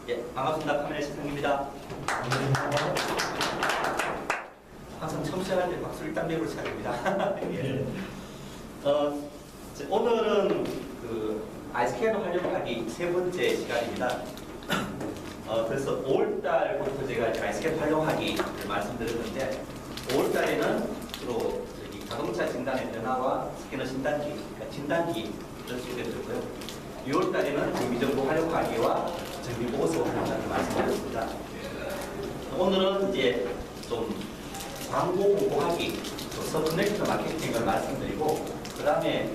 예, 반갑습니다. 카메라 시상입니다. 항상 처음 시작할 때 박수를 딱 내고 시작합니다. 예. 오늘은 그 아이스캔을 활용하기 세 번째 시간입니다. 그래서 5월달부터 제가 이제 아이스캔 활용하기를 말씀드렸는데 5월달에는 주로 자동차 진단의 변화와 스캐너 진단기, 그러니까 진단기를 소개해드렸고요. 6월달에는 정비정보 활용하기와 정비보고서 활용하기 말씀드렸습니다. 오늘은 이제 좀 광고 홍보하기, 서브네이터 마케팅을 말씀드리고, 그 다음에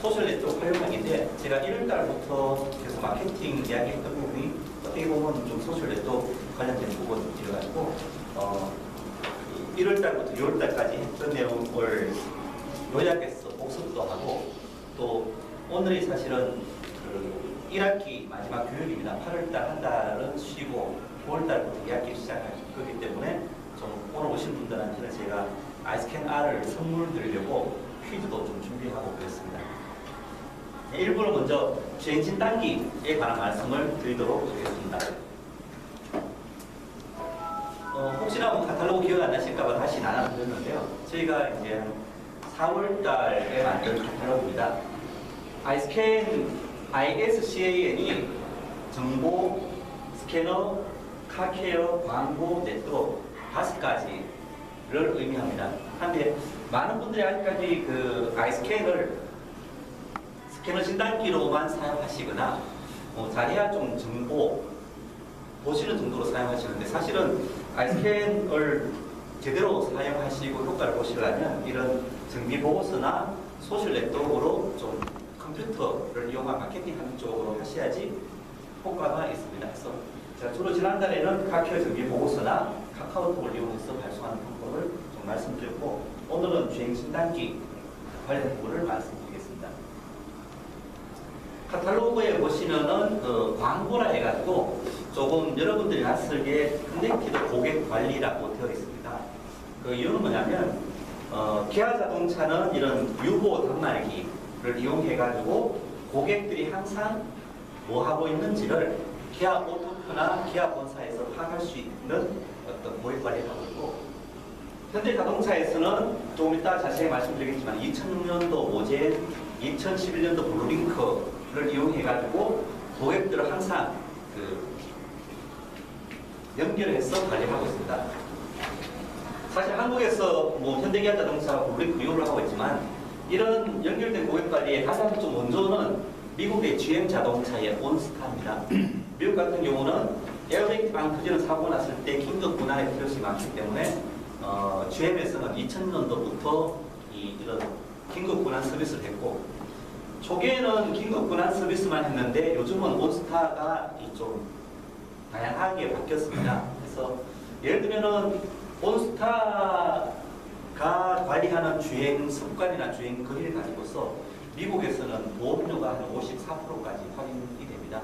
소셜 네트워크 활용하기인데, 제가 1월달부터 계속 마케팅 이야기했던 부분이 어떻게 보면 좀 소셜 네트워크 관련된 부분이어가지고 1월달부터 6월달까지 했던 내용을 요약해서 복습도 하고, 또 오늘이 사실은 그 1학기 마지막 교육입니다. 8월달 한 달은 쉬고 9월달부터 2학기 시작할 거기 때문에 좀 오늘 오신 분들한테는 제가 아이스캔 R을 선물 드리려고 퀴즈도 좀 준비하고 그랬습니다. 1부는 먼저 주행진 단기에 관한 말씀을 드리도록 하겠습니다. 혹시나 뭐 카탈로그 기억 안 나실까봐 다시 나눠드렸는데요. 저희가 이제 4월달에 만든 카탈로그입니다. 아이스캔 ISCAN이 정보, 스캐너, 카케어, 광고, 네트워크 5가지를 의미합니다. 그런데 많은 분들이 아직까지 그 아이스캔을 스캐너 진단기로만 사용하시거나 잘해야 좀 정보 보시는 정도로 사용하시는데, 사실은 아이스캔을 제대로 사용하시고 효과를 보시려면 이런 정비보고서나 소셜 네트워크로 좀 컴퓨터를 이용한 마케팅하는 쪽으로 하셔야지 효과가 있습니다. 그래서 제가 주로 지난달에는 카케어 정비보고서나 카카오톡을 이용해서 발송하는 방법을 좀 말씀드렸고, 오늘은 주행 진단기 관련 부분을 말씀드리겠습니다. 카탈로그에 보시면은 그 광고라 해가지고 조금 여러분들이 낯설게 커넥티드 고객 관리라고 되어 있습니다. 그 이유는 뭐냐면 기아 자동차는 이런 유보 단말기를 이용해가지고 고객들이 항상 뭐 하고 있는지를 기아 오토표나 기아 본사에서 파악할 수 있는 어떤 고객 관리를 하고 있고, 현대 자동차에서는 조금 이따 자세히 말씀드리겠지만 2006년도 모젠, 2011년도 블루링크를 이용해가지고 고객들을 항상 연결해서 관리하고 있습니다. 사실 한국에서 뭐 현대기아 자동차가 블루링크 이용을 하고 있지만, 이런 연결된 고객 관리의 가장 좀 원조는 미국의 GM 자동차의 온스타입니다. 미국 같은 경우는 에어백 안 터지는 사고 났을 때 긴급 분할의 필요성이 많기 때문에 GM에서는 2000년도부터 이런 긴급 분할 서비스를 했고, 초기에는 긴급 분할 서비스만 했는데 요즘은 온스타가 좀 다양하게 바뀌었습니다. 그래서 예를 들면은 온스타가 관리하는 주행 습관이나 주행 거리를 가지고서 미국에서는 보험료가 한 54%까지 할인이 됩니다.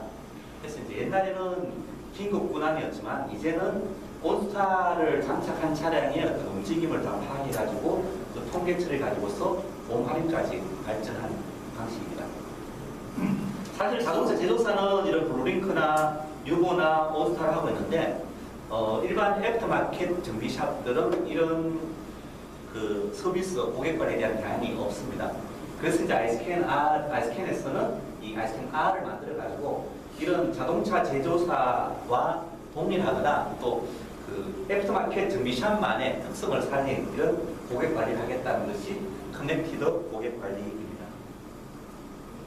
그래서 이제 옛날에는 긴급 분할이었지만 이제는 온스타를 장착한 차량의 어떤 움직임을 다 파악해가지고 그 통계치를 가지고서 보험 할인까지 발전한 방식입니다. 사실 자동차 제조사는 이런 블루링크나 유보나 온스타를 하고 있는데 일반 애프터마켓 정비샵들은 이런 그 서비스 고객 관리에 대한 대안이 없습니다. 그래서 이제 아이스캔에서는 이 아이스캔 R을 만들어가지고 이런 자동차 제조사와 동일하거나 또 그 애프터마켓 정비샵만의 특성을 살린 이런 고객 관리를 하겠다는 것이 커넥티드 고객 관리입니다.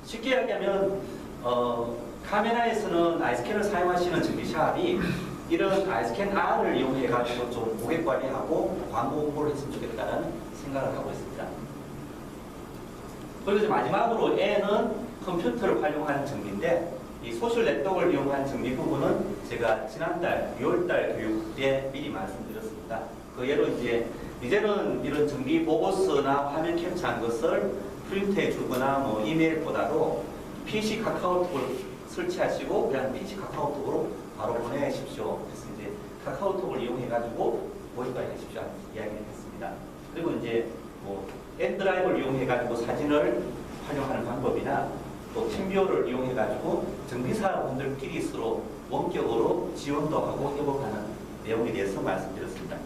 쉽게 이야기하면 카메라에서는 아이스캔을 사용하시는 정비샵이 이런 아이스캔 R을 이용해가지고 좀 고객 관리하고 광고 홍보를 했으면 좋겠다는 생각을 하고 있습니다. 그리고 이제 마지막으로 N은 컴퓨터를 활용하는 정비인데, 이 소셜 네트워크를 이용한 정비 부분은 제가 지난달 6월달 교육 때 미리 말씀드렸습니다. 그 예로 이제는 이런 정비 보고서나 화면 캡처한 것을 프린트해 주거나 뭐 이메일보다도 PC 카카오톡을 설치하시고 그냥 PC 카카오톡으로 바로 보내십시오. 그래서 이제 카카오톡을 이용해가지고 모집까지 하십시오 이야기를 했습니다. 그리고 이제 뭐 엔드라이브를 이용해가지고 사진을 활용하는 방법이나 또 팀비오를 이용해가지고 정비사분들끼리 서로 원격으로 지원도 하고 협업하는 내용에 대해서 말씀드렸습니다.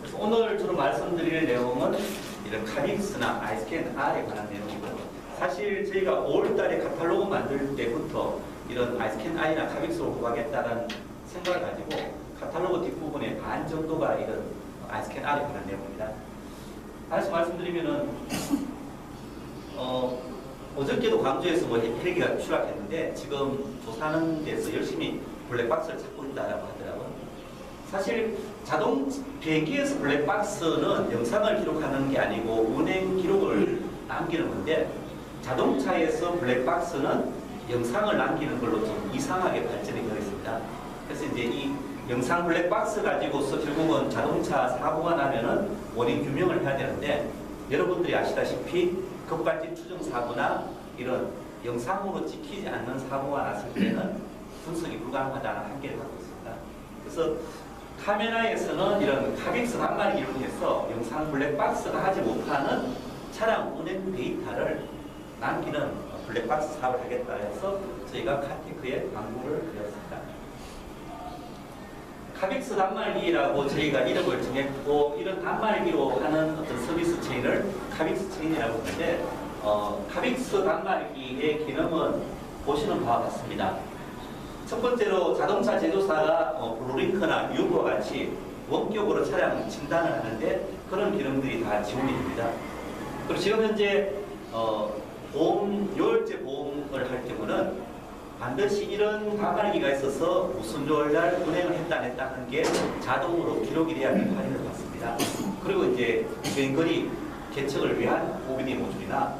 그래서 오늘 주로 말씀드릴 내용은 이런 카빅스나 아이스캔 R에 관한 내용이고요. 사실 저희가 5월달에 카탈로그 만들 때부터 이런 아이스캔 R이나 카빅스로 구하겠다는 생각을 가지고 카탈로그 뒷부분에 반 정도가 이런 아이스캔 R에 관한 내용입니다. 다시 말씀드리면은 어저께도 광주에서 뭐 헬기가 추락했는데 지금 조사하는 데서 열심히 블랙박스를 찾고 있다라고 하더라고요. 사실 비행기에서 블랙박스는 영상을 기록하는 게 아니고 운행 기록을 남기는 건데 자동차에서 블랙박스는 영상을 남기는 걸로 좀 이상하게 발전이 되어 있습니다. 그래서 이제 이 영상 블랙박스 가지고서 결국은 자동차 사고가 나면은 원인 규명을 해야 되는데 여러분들이 아시다시피 급발진 추정 사고나 이런 영상으로 찍히지 않는 사고가 났을 때는 분석이 불가능하다는 한계를 갖고 있습니다. 그래서 카메라에서는 이런 카빅스 단말기를 통해서 영상 블랙박스가 하지 못하는 차량 운행 데이터를 남기는 블랙박스 사업을 하겠다 해서 저희가 카테크에 광고를 드렸습니다. 카빅스 단말기라고 저희가 이름을 정했고 이런 단말기로 하는 어떤 서비스 체인을 카빅스 체인이라고 하는데 카빅스 단말기의 기능은 보시는 바와 같습니다. 첫 번째로 자동차 제조사가 블루링크나 유보와 같이 원격으로 차량 진단을 하는데 그런 기능들이 다 지원이 됩니다. 그리고 지금 현재 요월제 보험을 할 경우는 반드시 이런 단말기가 있어서 무슨 요일날 운행을 했다 안 했다 하는 게 자동으로 기록이 돼야 할인을 받습니다. 그리고 이제 주행거리 계측을 위한 OBD 모듈이나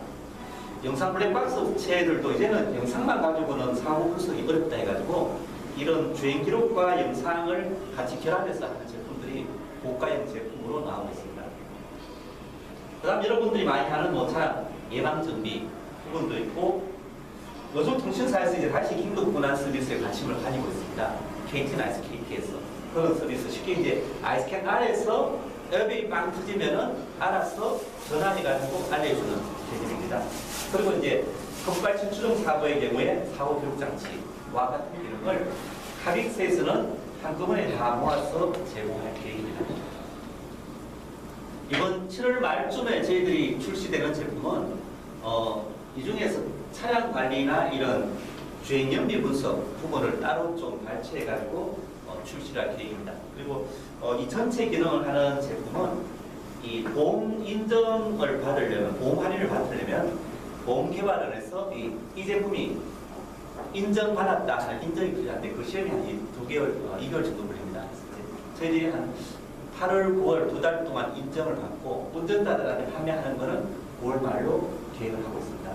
영상 블랙박스 업체들도 이제는 영상만 가지고는 사고 분석이 어렵다 해가지고 이런 주행 기록과 영상을 같이 결합해서 하는 제품들이 고가형 제품으로 나오고 있습니다. 그 다음 여러분들이 많이 하는 뭐 차량 예방정비 부분도 있고 요즘 통신사에서 이제 다시 긴급분할 서비스에 관심을 가지고 있습니다. KT나 SKT에서 그런 서비스 쉽게 이제 아이스캔 R에서 에어백이 빵 터지면은 알아서 전화해가지고 알려주는 개념입니다. 그리고 이제 급발진 추정 사고의 경우에 사고 기록 장치와 같은 기능을 카빅스에서는 한꺼번에 다 모아서 제공할 계획입니다. 이번 7월 말쯤에 저희들이 출시되는 제품은 이 중에서 차량 관리나 이런 주행 연비 분석 부분을 따로 좀 발췌해가지고 출시를 할 계획입니다. 그리고 이 전체 기능을 하는 제품은 이 보험 인정을 받으려면, 보험 할인을 받으려면 보험 개발을 해서 이 제품이 인정받았다 하는 인정이 필요한데 그 시험이 한 2개월 정도 걸립니다. 저희들이 한 8월, 9월 2달 동안 인정을 받고 운전자들한테 판매하는 것은 9월 말로 계획을 하고 있습니다.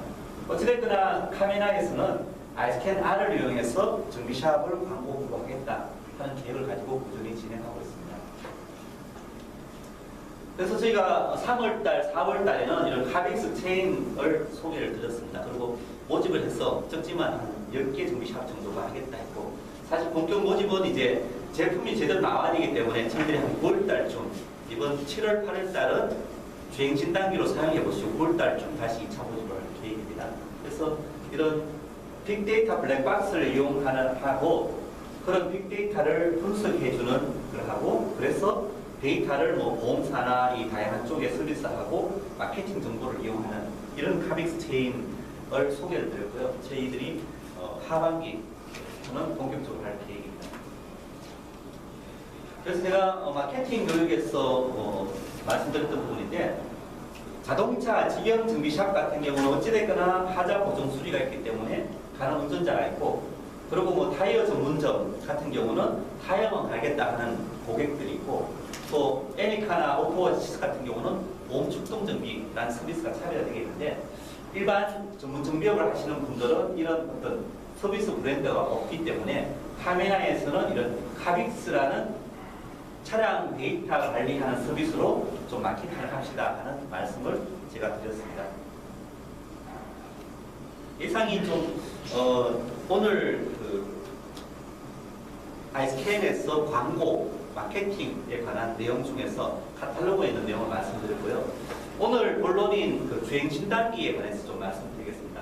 어찌됐거나 카메라에서는 아이스캔 R을 이용해서 정비샵을 광고 홍보하겠다 하는 계획을 가지고 꾸준히 진행하고 있습니다. 그래서 저희가 3월달, 4월달에는 이런 카빅스 체인을 소개를 드렸습니다. 그리고 모집을 해서 적지만 한 10개 정비샵 정도가 하겠다 했고 사실 본격 모집은 이제 제품이 제대로 나와야 되기 때문에 저희들이 한 9월달쯤 이번 7월, 8월달은 주행 진단기로 사용해 보시고 9월달쯤 다시 2차 모집을 할 계획입니다. 그래서 이런 빅데이터 블랙박스를 이용하고 그런 빅데이터를 분석해주는 걸 하고 그래서 데이터를 뭐 보험사나 이 다양한 쪽에 서비스하고 마케팅 정보를 이용하는 이런 카빅스 체인을 소개를 드렸고요. 저희들이 하반기는 본격적으로 할 계획입니다. 그래서 제가 마케팅 교육에서 말씀드렸던 부분인데 자동차 직영 정비샵 같은 경우는 어찌됐거나 하자 보정 수리가 있기 때문에 가는 운전자가 있고 그리고 뭐 타이어 전문점 같은 경우는 타이어만 갈겠다 하는 고객들이 있고 또 애니카나 오토워치 같은 경우는 보험 출동 정비라는 서비스가 차별화되어 있는데 일반 전문 정비업을 하시는 분들은 이런 어떤 서비스 브랜드가 없기 때문에 카메라에서는 이런 카빅스라는 차량 데이터 관리하는 서비스로 좀 마케팅을 합시다 하는 말씀을 제가 드렸습니다. 이상이 좀 오늘 그 아이스캔에서 광고 마케팅에 관한 내용 중에서 카탈로그에 있는 내용을 말씀드렸고요. 오늘 본론인 그 주행 진단기에 관해서 좀 말씀드리겠습니다.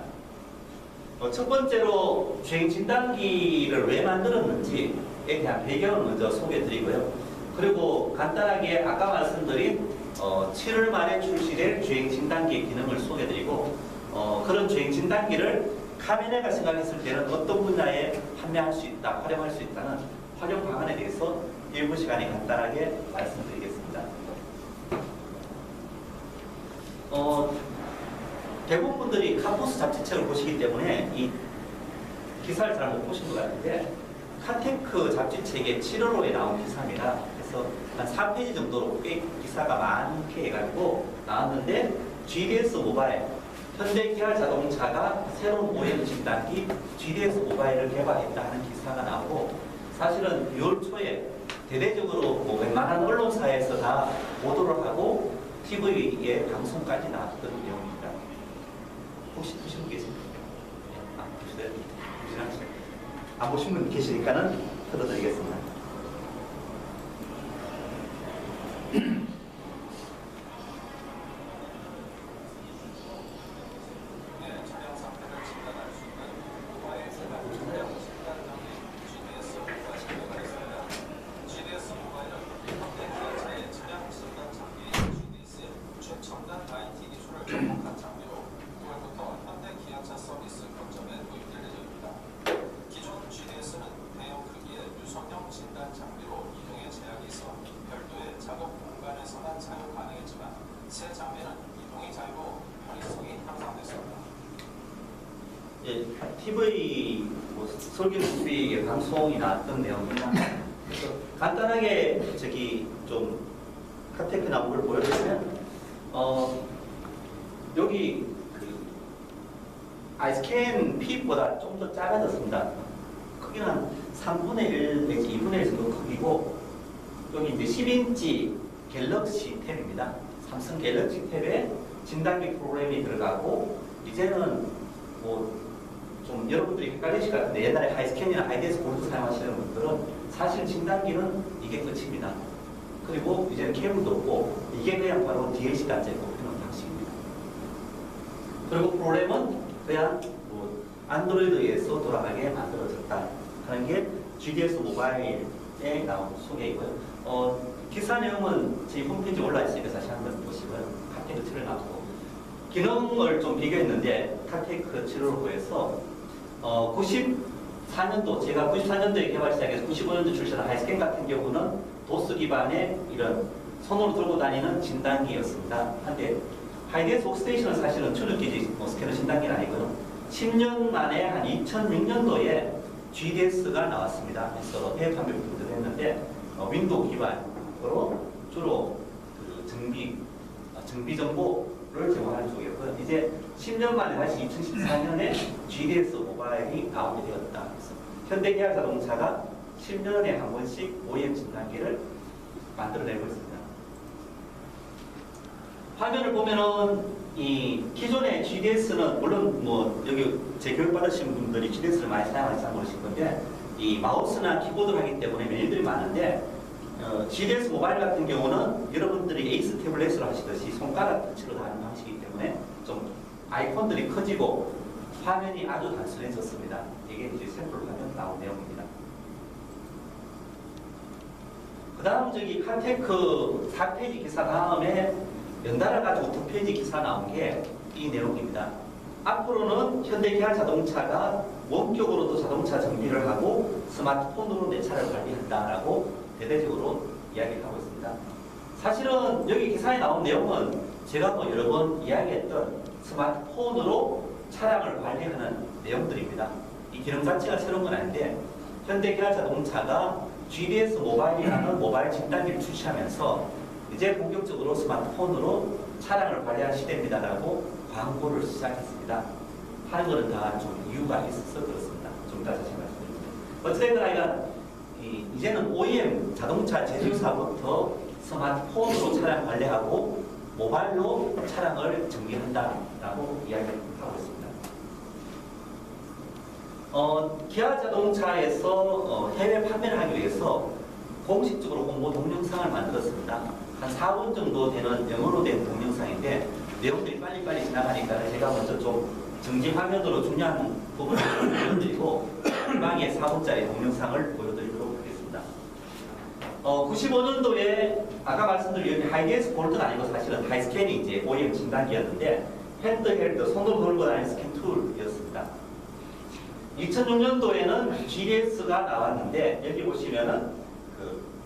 첫 번째로 주행 진단기를 왜 만들었는지에 대한 배경을 먼저 소개해 드리고요. 그리고 간단하게 아까 말씀드린 7월 말에 출시될 주행 진단기의 기능을 소개해 드리고 그런 주행 진단기를 카메라가 생각했을 때는 어떤 분야에 판매할 수 있다, 활용할 수 있다는 활용 방안에 대해서 일부 시간에 간단하게 말씀드리겠습니다. 대부분 분들이 카푸스 잡지책을 보시기 때문에 이 기사를 잘 못 보신 것 같은데 카테크 잡지책의 7월호에 나온 기사입니다. 그래서 한 4페이지 정도로 꽤 기사가 많게 해가지고 나왔는데 GDS 모바일, 현대 기아 자동차가 새로운 OEM 진단기 GDS 모바일을 개발했다 하는 기사가 나오고 사실은 6월 초에 대대적으로 뭐 웬만한 언론사에서 다 보도를 하고 TV에 방송까지 나왔던 내용입니다. 혹시 보신 분 계십니까? 안 보신 분 계시니까는 틀어드리겠습니다. TV 설계 TV의 방송이 나왔던 내용입니다. 그래서 간단하게 좀 카테크나 뭘 보여드리면 여기 아이스캔 핏보다 좀 더 작아졌습니다. 크기는 한 3분의 1 내지 2분의 1 정도 크기고 여기 이제 10인치 갤럭시 탭입니다. 삼성 갤럭시 탭에 진단기 프로그램이 들어가고 이제는 좀 여러분들이 헷갈리실 것 같은데 옛날에 하이스캔이나 하이데스 골드 사용하시는 분들은 사실 진단기는 이게 끝입니다. 그리고 이제는 케이블도 없고 이게 그냥 바로 DLC 단자에 꼽히는 방식입니다. 그리고 프로그램은 그냥 안드로이드에서 돌아가게 만들어졌다 하는 게 GDS 모바일에 나온 소개이고요. 기사 내용은 저희 홈페이지에 올라있으니까 다시 한번 보시고요. 카테크 7을 놔두고 기능을 좀 비교했는데 카테크 7호에서 94년도 제가 94년도에 개발 시작해서 95년도 출시한 하이스캔 같은 경우는 도스 기반의 이런 손으로 들고 다니는 진단기였습니다. 한데 하이데스 웍스테이션은 사실은 출력기지 스캐너 진단기는 아니고요. 10년 만에 한 2006년도에 GDS가 나왔습니다. 그래서 해외 판매부터 했는데 윈도우 기반으로 주로 정비 정보를 제공하는 쪽이었고요. 이제 10년 만에 다시 2014년에 GDS 모바일이 나오게 되었다. 그래서 현대기아 자동차가 10년에 한 번씩 OEM 진단기를 만들어내고 있습니다. 화면을 보면은 이 기존의 GDS는 물론 여기 재교육 받으신 분들이 GDS를 많이 사용하는지 잘 모르실 건데 이 마우스나 키보드를 하기 때문에 메뉴들이 많은데 GDS 모바일 같은 경우는 여러분들이 에이스 태블릿으로 하시듯이 손가락 터치로 하는 방식이기 때문에 좀 아이콘들이 커지고 화면이 아주 단순해졌습니다. 이게 이제 샘플 화면 나온 내용입니다. 그 다음 카테크 4페이지 기사 다음에 연달아 가지고 2페이지 기사 나온 게 이 내용입니다. 앞으로는 현대기아 자동차가 원격으로도 자동차 정비를 하고 스마트폰으로 내 차를 관리한다라고 대대적으로 이야기를 하고 있습니다. 사실은 여기 기사에 나온 내용은 제가 여러 번 이야기했던 스마트폰으로 차량을 관리하는 내용들입니다. 이 기능 자체가 새로운 건 아닌데 현대기아 자동차가 GDS 모바일이라는 모바일 진단기를 출시하면서 이제 본격적으로 스마트폰으로 차량을 관리하는 시대입니다라고 광고를 시작했습니다. 하는 것은 다 좀 이유가 있어서 그렇습니다. 좀 이따 다시 말씀드립니다. 어찌됐든 이제는 OEM 자동차 제조사부터 스마트폰으로 차량 관리하고 모바일로 차량을 정비한다라고 이야기하고 있습니다. 기아 자동차에서 해외 판매를 하기 위해서 공식적으로 홍보 동영상을 만들었습니다. 한 4분 정도 되는 영어로 된 동영상인데 내용들이 빨리빨리 지나가니까 제가 먼저 좀 정지 화면으로 중요한 부분을 보여드리고 희망의 4분짜리 동영상을 보여드리도록 하겠습니다. 95년도에 아까 말씀드린 여기 하이디에스 볼트가 아니고 사실은 하이스캔이 이제 OEM 진단기였는데 핸드헬드 손으로 들고 다니는 스캔 툴이었습니다. 2006년도에는 GDS가 나왔는데 여기 보시면은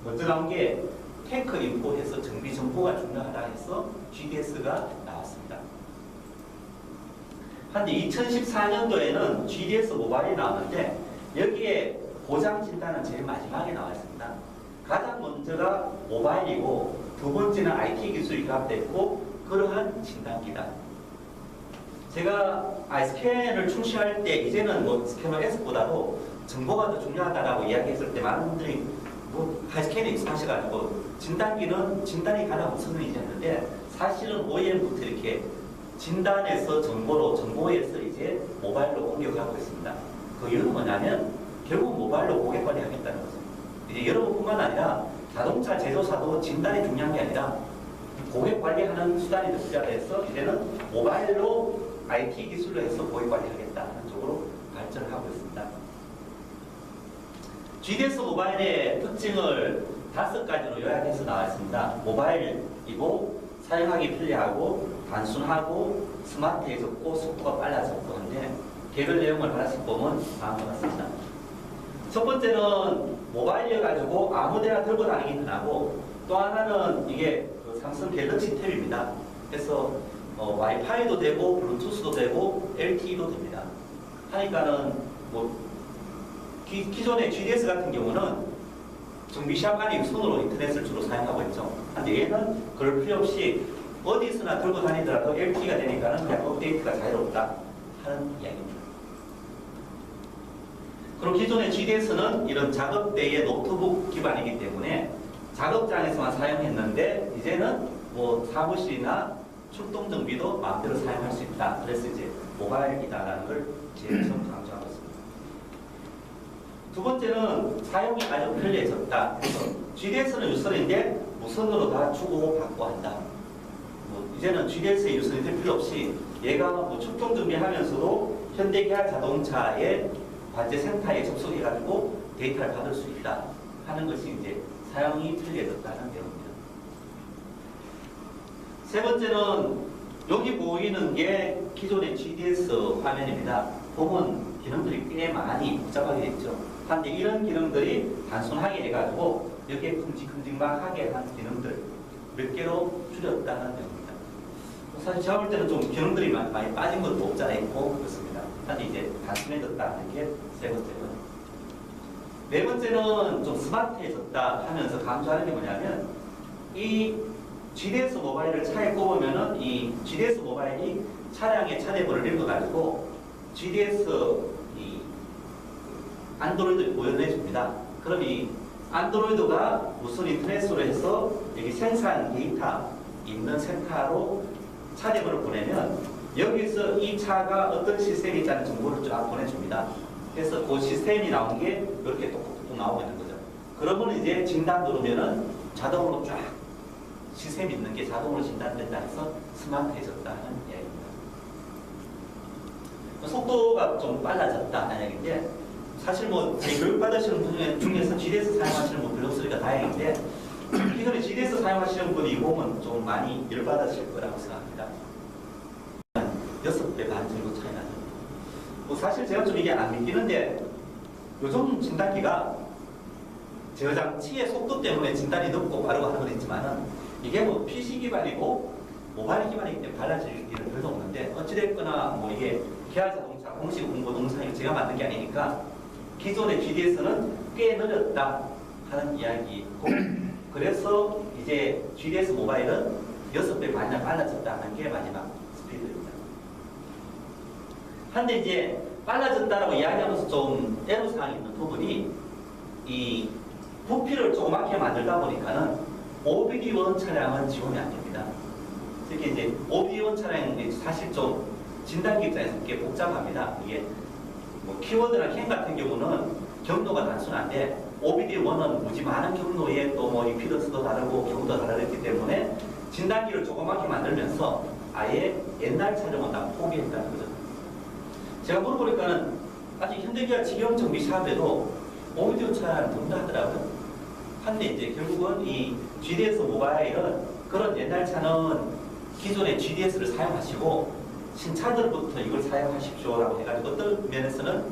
먼저 나온 게 탱크 인포해서 정비 정보가 중요하다 해서 GDS가 나왔습니다. 한데 2014년도에는 GDS 모바일이 나왔는데 여기에 고장 진단은 제일 마지막에 나와 있습니다. 가장 먼저가 모바일이고 두 번째는 IT 기술이 결합됐고 그러한 진단기다. 제가 스캔을 출시할 때 이제는 뭐 스캐너 S보다도 정보가 더 중요하다라고 이야기했을 때 많은 분들이 뭐 스캔에 익숙하셔가지고 진단기는 진단이 가장 우선이 됐는데 사실은 OEM부터 이렇게 진단에서 정보에서 이제 모바일로 옮겨가고 있습니다. 그 이유는 뭐냐면 결국 모바일로 고객 관리하겠다는 거죠. 이제 여러분뿐만 아니라 자동차 제조사도 진단이 중요한 게 아니라 고객 관리하는 수단이 더 필요해서 이제는 모바일로 IT 기술로 해서 고객 관리하겠다는 쪽으로 발전을 하고 있습니다. GDS 모바일의 특징을 5가지로 요약해서 나와 있습니다. 모바일이고 사용하기 편리하고 단순하고 스마트해졌고 속도가 빨라졌고 한데 개별 내용을 하나씩 보면 다음과 같습니다. 첫 번째는 모바일이어가지고 아무데나 들고 다니기 편하고 또 하나는 이게 삼성 갤럭시 탭입니다. 그래서 와이파이도 되고 블루투스도 되고 LTE도 됩니다. 하니까는 뭐 기존의 GDS 같은 경우는 정비샵 안에 손으로 인터넷을 주로 사용하고 있죠. 근데 얘는 그럴 필요 없이 어디서나 들고 다니더라도 LTE가 되니까는 그냥 업데이트가 자유롭다 하는 이야기입니다. 그리고 기존의 GDS는 이런 작업대의 노트북 기반이기 때문에 작업장에서만 사용했는데 이제는 뭐 사무실이나 출동 정비도 마음대로 사용할 수 있다. 그래서 이제 모바일이다라는 걸 제일 처음 강조하고 있습니다. 두 번째는 사용이 아주 편리해졌다. 그래서 GDS는 유선인데 무선으로 다 주고 받고 한다. 뭐 이제는 GDS의 유선이 될 필요 없이 얘가 뭐 출동 정비하면서도 현대기아 자동차의 관제 센터에 접속해가지고 데이터를 받을 수 있다 하는 것이 이제 사용이 편리해졌다는 내용입니다. 세 번째는 여기 보이는 게 기존의 GDS 화면입니다. 보면 기능들이 꽤 많이 복잡하게 있죠. 그런데 이런 기능들이 단순하게 해가지고 여기에 큼직큼직하게 한 기능들 몇 개로 줄였다는 내용입니다. 사실 제가 볼 때는 좀 기능들이 많이 빠진 것도 없지 않아 있고 그렇습니다. 그런데 이제 단순해졌다는 게 세 번째고요. 네 번째는 좀 스마트해졌다 하면서 강조하는 게 뭐냐면 이 GDS 모바일을 차에 꼽으면은 이 GDS 모바일이 차량의 차대부를 읽어가지고 GDS 이 안드로이드를 보여내줍니다. 그럼 이 안드로이드가 무슨 인터넷으로 해서 여기 생산 데이터 있는 센터로 차대부를 보내면 여기서 이 차가 어떤 시스템이 있다는 정보를 쫙 보내줍니다. 그래서 그 시스템이 나온 게 이렇게 똑똑똑 나오고 있는 거죠. 그러면 이제 진단 누르면은 자동으로 쫙 시스템 있는 게 자동으로 진단된다 해서 스마트해졌다는 이야기입니다. 속도가 좀 빨라졌다는 얘기인데 사실 뭐 교육받으시는 분 중에서 GDS 사용하시는 분 별로 없으니까 다행인데 기존에 GDS 사용하시는 분이 보면 좀 많이 열받으실 거라고 생각합니다. 6배 반 정도 차이 나죠. 뭐 사실 제가 좀 이게 안 믿기는데 요즘 진단기가 저장치의 속도 때문에 진단이 높고 빠르고 하는 건 있지만은 이게 뭐 PC 기반이고 모바일 기반이기 때문에 달라질 일은 별로 없는데 어찌됐거나 뭐 이게 기아 자동차 공식 홍보 동영상이 제가 만든 게 아니니까 기존의 GDS는 꽤 느렸다 하는 이야기고 그래서 이제 GDS 모바일은 6배 반이나 빨라졌다는 게 마지막 스피드입니다. 한데 이제 빨라졌다라고 이야기하면서 좀 애로사항이 있는 부분이 이 부피를 조그맣게 만들다 보니까는 OBD1 차량은 지원이 안 됩니다. 특히 이제 OBD1 차량이 사실 좀 진단기 입장에서 꽤 복잡합니다. 이게 뭐 키워드나 캠 같은 경우는 경로가 단순한데 OBD1은 무지 많은 경로에 또 뭐 임피던스도 다르고 경우도 다르기 때문에 진단기를 조그맣게 만들면서 아예 옛날 촬영은 다 포기했다는 거죠. 제가 물어보니까는 아직 현대기아 직영적 미사업에도 오미디오 차량을 든다 하더라고요. 한데 이제 결국은 이 GDS 모바일은 그런 옛날 차는 기존의 GDS를 사용하시고 신차들부터 이걸 사용하십시오라고 해가지고 어떤 면에서는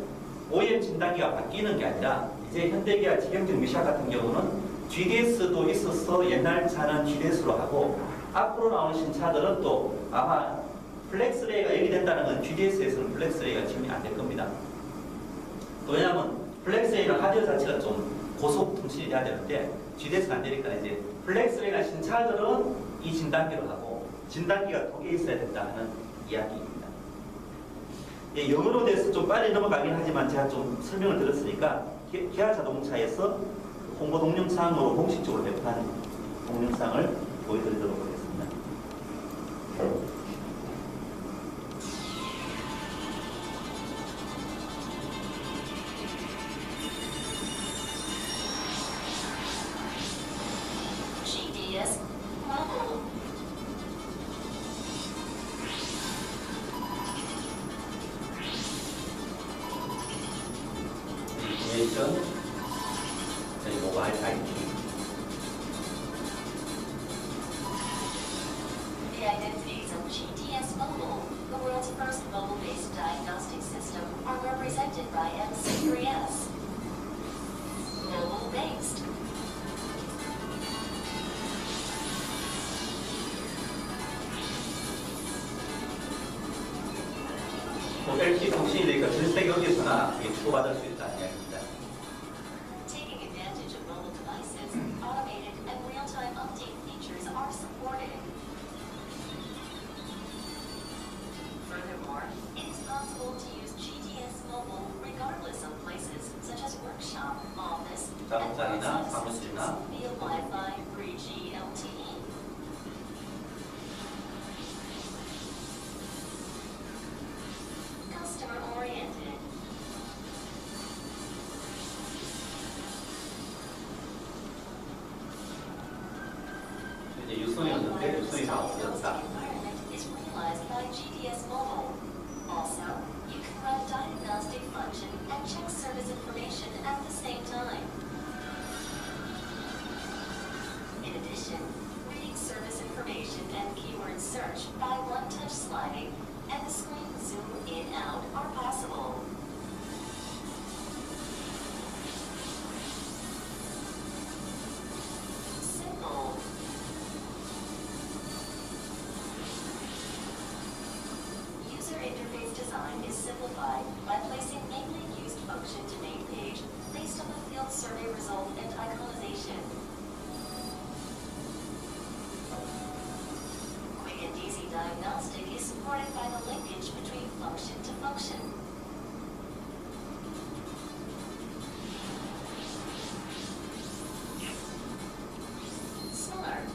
OEM 진단기가 바뀌는 게 아니라 이제 현대기아 직영적 미사 같은 경우는 GDS도 있어서 옛날 차는 GDS로 하고 앞으로 나오는 신차들은 또 아마 플렉스레이가 얘기된다는 건 GDS에서는 플렉스레이가 지원이 안 될 겁니다. 또 왜냐하면 플렉스레이는 하드웨어 자체가 좀 고속 통신이 돼야 되는데 GDS가 안 되니까 이제 플렉스레이나 신차들은 이 진단기로 하고 진단기가 2개 있어야 된다는 이야기입니다. 예, 영어로 대해서 좀 빨리 넘어가긴 하지만 제가 좀 설명을 드렸으니까 기아 자동차에서 홍보 동영상으로 공식적으로 배포한 동영상을 보여드리도록 하겠습니다. GDS Mobile. 인포메이션 저희 모바일 IT The identities of GDS Mobile, the world's first mobile-based diagnostic system, are represented by MC3S. Mobile-based. LTE 통신이 되니까 전 세계 어디서나 이게 주고받을 수 있다는 이야기입니다. Taking advantage of mobile devices, automated and real-time update features are supported. Furthermore, it is possible to use GDS Mobile regardless of places such as workshop, office, and 작업장이나 work 사무실이나 systems via Wi-Fi 3G LTE. Customer-oriented. 이제 유선이 없는데 유선이 다 없어졌다. environment is realized by GDS Mobile. Also, you can run diagnostic function and check service information at the same time. In addition, reading service information and keyword search by one-touch sliding and the screen zoom in out are possible. Simple. User interface design is simplified by placing mainly used function to main page based on the field survey result and iconization. Quick and easy diagnostic is supported by the linkage between function to function. Smart.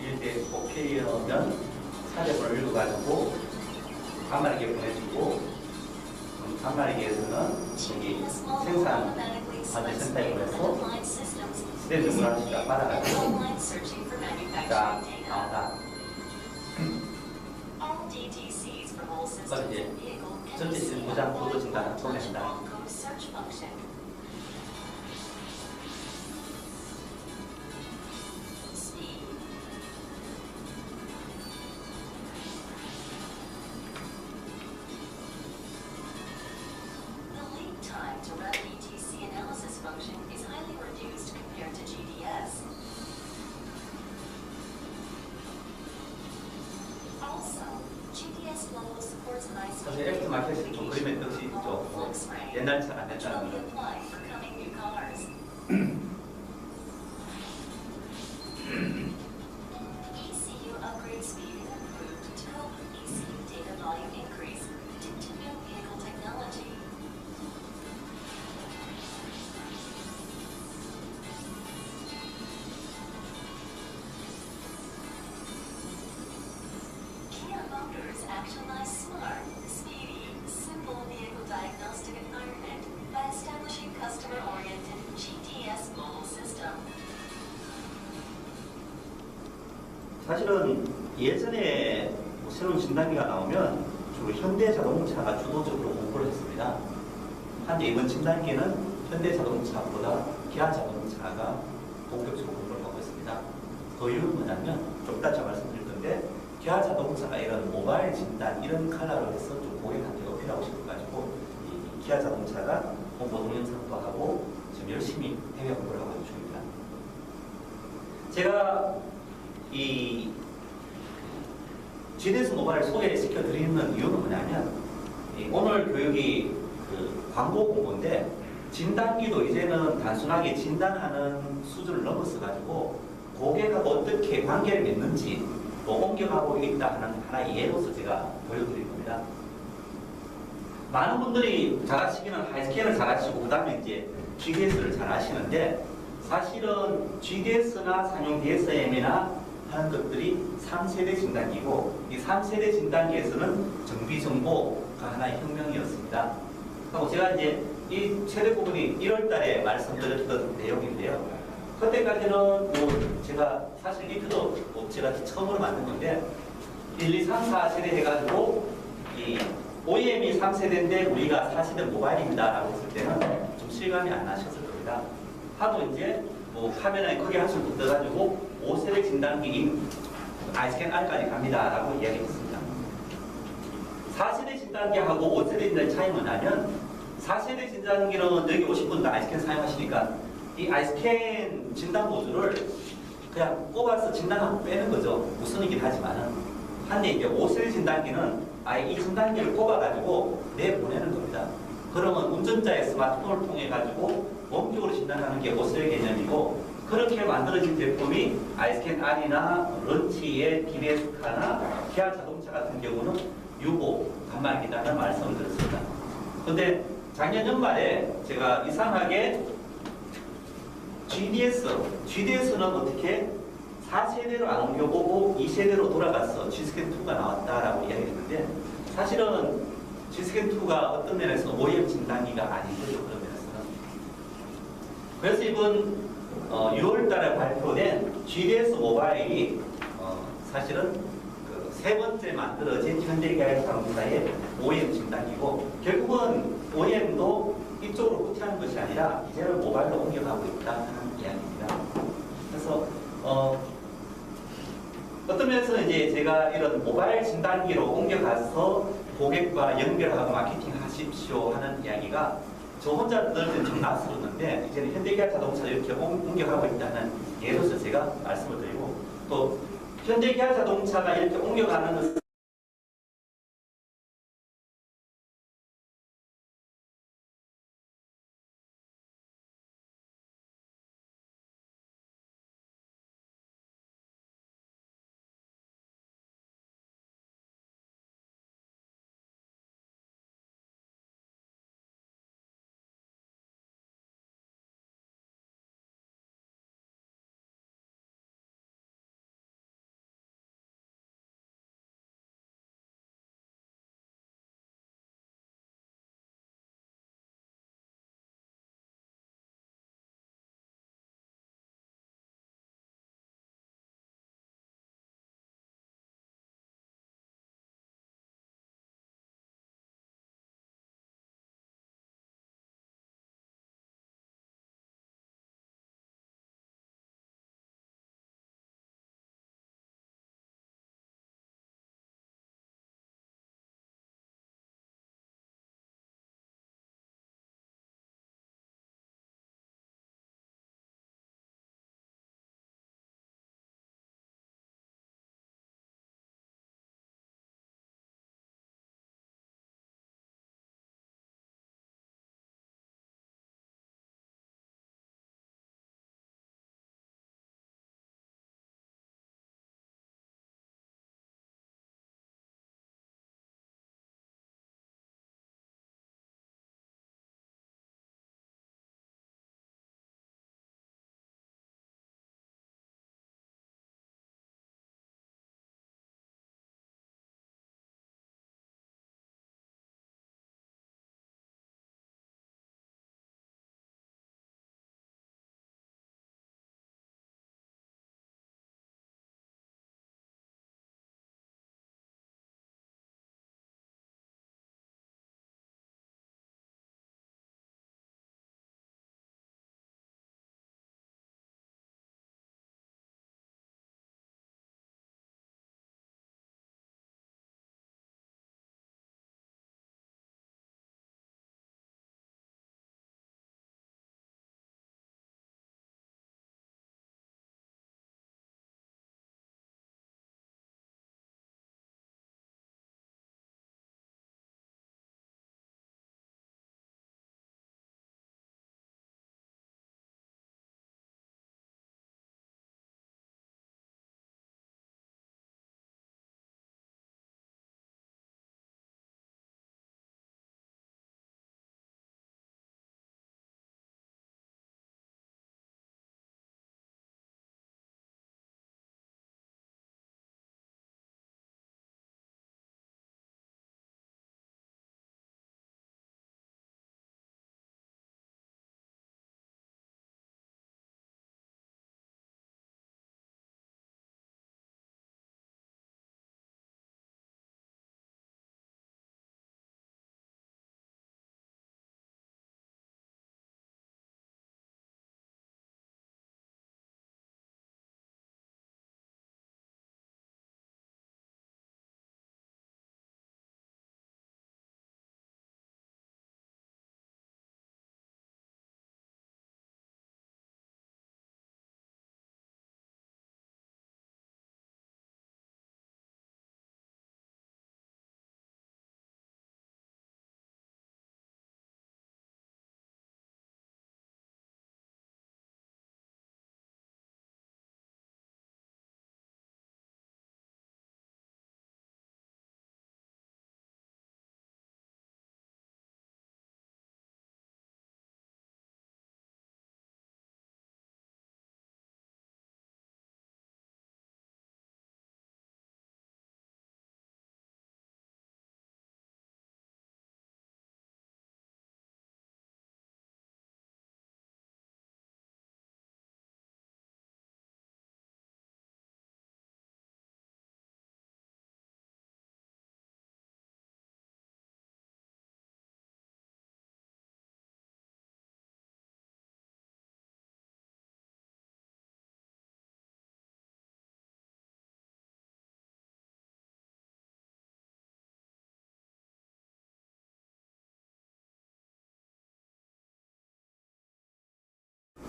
이게 4K면 사례본을 읽어가지고 단말기에 보내주고 단말기에서는 여기 생산 관제센터에 보내서 스탠드 문화시가 받아가지고 Online searching for 자 manufacturing data. 나온다. All DTCs from all systems 그럼 이제 and vehicle can 전체 receive 진보장 a 보도 진단을 one-touch 보낸다. barcode search function. Speed. The lead time to run DTC analysis function is highly reduced compared to GDS. Also, GDS Mobile supports high-speed 사실 엑스 마켓은 좀 그림의 뜻이 있죠. 뭐 옛날 차가 안 which will 된다는 be 거. applied for coming new cars. ECU upgrade speed is improved to help ECU data volume increase due to new vehicle technology. Kia Motors actualize smart, speedy, simple vehicle diagnostic environment by establishing customer-oriented GDS 사실은 예전에 뭐 새로운 진단기가 나오면 주로 현대자동차가 주도적으로 홍보를 했습니다. 한데 이번 진단기는 현대자동차보다 기아자동차가 본격적으로 홍보를 하고 있습니다. 그 이유는 뭐냐면 좀 이따 제가 말씀드릴 건데 기아자동차가 이런 모바일 진단 이런 컬러로 해서 좀 고객한테 어필하고 싶어가지고 이 기아자동차가 홍보 동영상도 하고 지금 열심히 해외 홍보를 하고 있는 중입니다. 제가 이 GDS 모바일 소개시켜 드리는 이유는 뭐냐면 오늘 교육이 그 광고 공부인데 진단기도 이제는 단순하게 진단하는 수준을 넘어서 가지고 고객하고 어떻게 관계를 맺는지 옮겨가고 있다 하는 하나의 예로서 제가 보여드릴 겁니다. 많은 분들이 잘 아시기는 하이스캔을 잘 아시고 그 다음에 이제 GDS를 잘 아시는데 사실은 GDS나 상용 DSM이나 하는 것들이 3세대 진단기고 이 3세대 진단기에서는 정비 정보가 하나의 혁명이었습니다. 하고 제가 이제 이 최대 부분이 1월 달에 말씀드렸던 내용인데요. 그때까지는 뭐 제가 사실 이 표도 뭐 제가 처음으로 만든 건데 1, 2, 3, 4세대 해가지고 이 OEM이 3세대인데 우리가 4세대 모바일입니다 라고 했을 때는 좀 실감이 안 나셨을 겁니다. 하도 이제 뭐 화면에 크게 한술 붙어가지고 5세대 진단기인 아이스캔 R까지 갑니다 라고 이야기했습니다. 4세대 진단기하고 5세대 진단기 차이 뭐냐면 4세대 진단기는 여기 오신 분들 아이스캔 사용하시니까 이 아이스캔 진단 모듈을 그냥 꼽아서 진단하고 빼는 거죠. 우선이긴 하지만은. 한데 이제 5세대 진단기는 아예 이 진단기를 꼽아가지고 내보내는 겁니다. 그러면 운전자의 스마트폰을 통해 가지고 원격으로 진단하는 게 5세대 개념이고 그렇게 만들어진 제품이 아이스캔 R이나 런치의 DBS카나 기아 자동차 같은 경우는 유보 간말기다라는 말씀을 드렸습니다. 근데 작년 연말에 제가 이상하게 GDS는 어떻게 4세대로 안 옮겨보고 2세대로 돌아가서 G스캔2가 나왔다라고 이야기했는데 사실은 G스캔2가 어떤 면에서 OEM 진단기가 아닌 거죠. 그런 면에서는. 그래서 이번 6월 달에 발표된 GDS 모바일이 사실은 그 세 번째 만들어진 현대기아자동차의 OEM 진단기고 결국은 OEM도 이쪽으로 후퇴하는 것이 아니라 이제는 모바일로 옮겨가고 있다는 이야기입니다. 그래서 어떤 면에서 이제 제가 이런 모바일 진단기로 옮겨가서 고객과 연결하고 마케팅 하십시오 하는 이야기가 저 혼자 들을 때는 좀 낯설었는데 이제는 현대기아자동차 이렇게 옮겨가고 있다는 예로서 제가 말씀을 드리고 또 현대기아자동차가 이렇게 옮겨가는 것은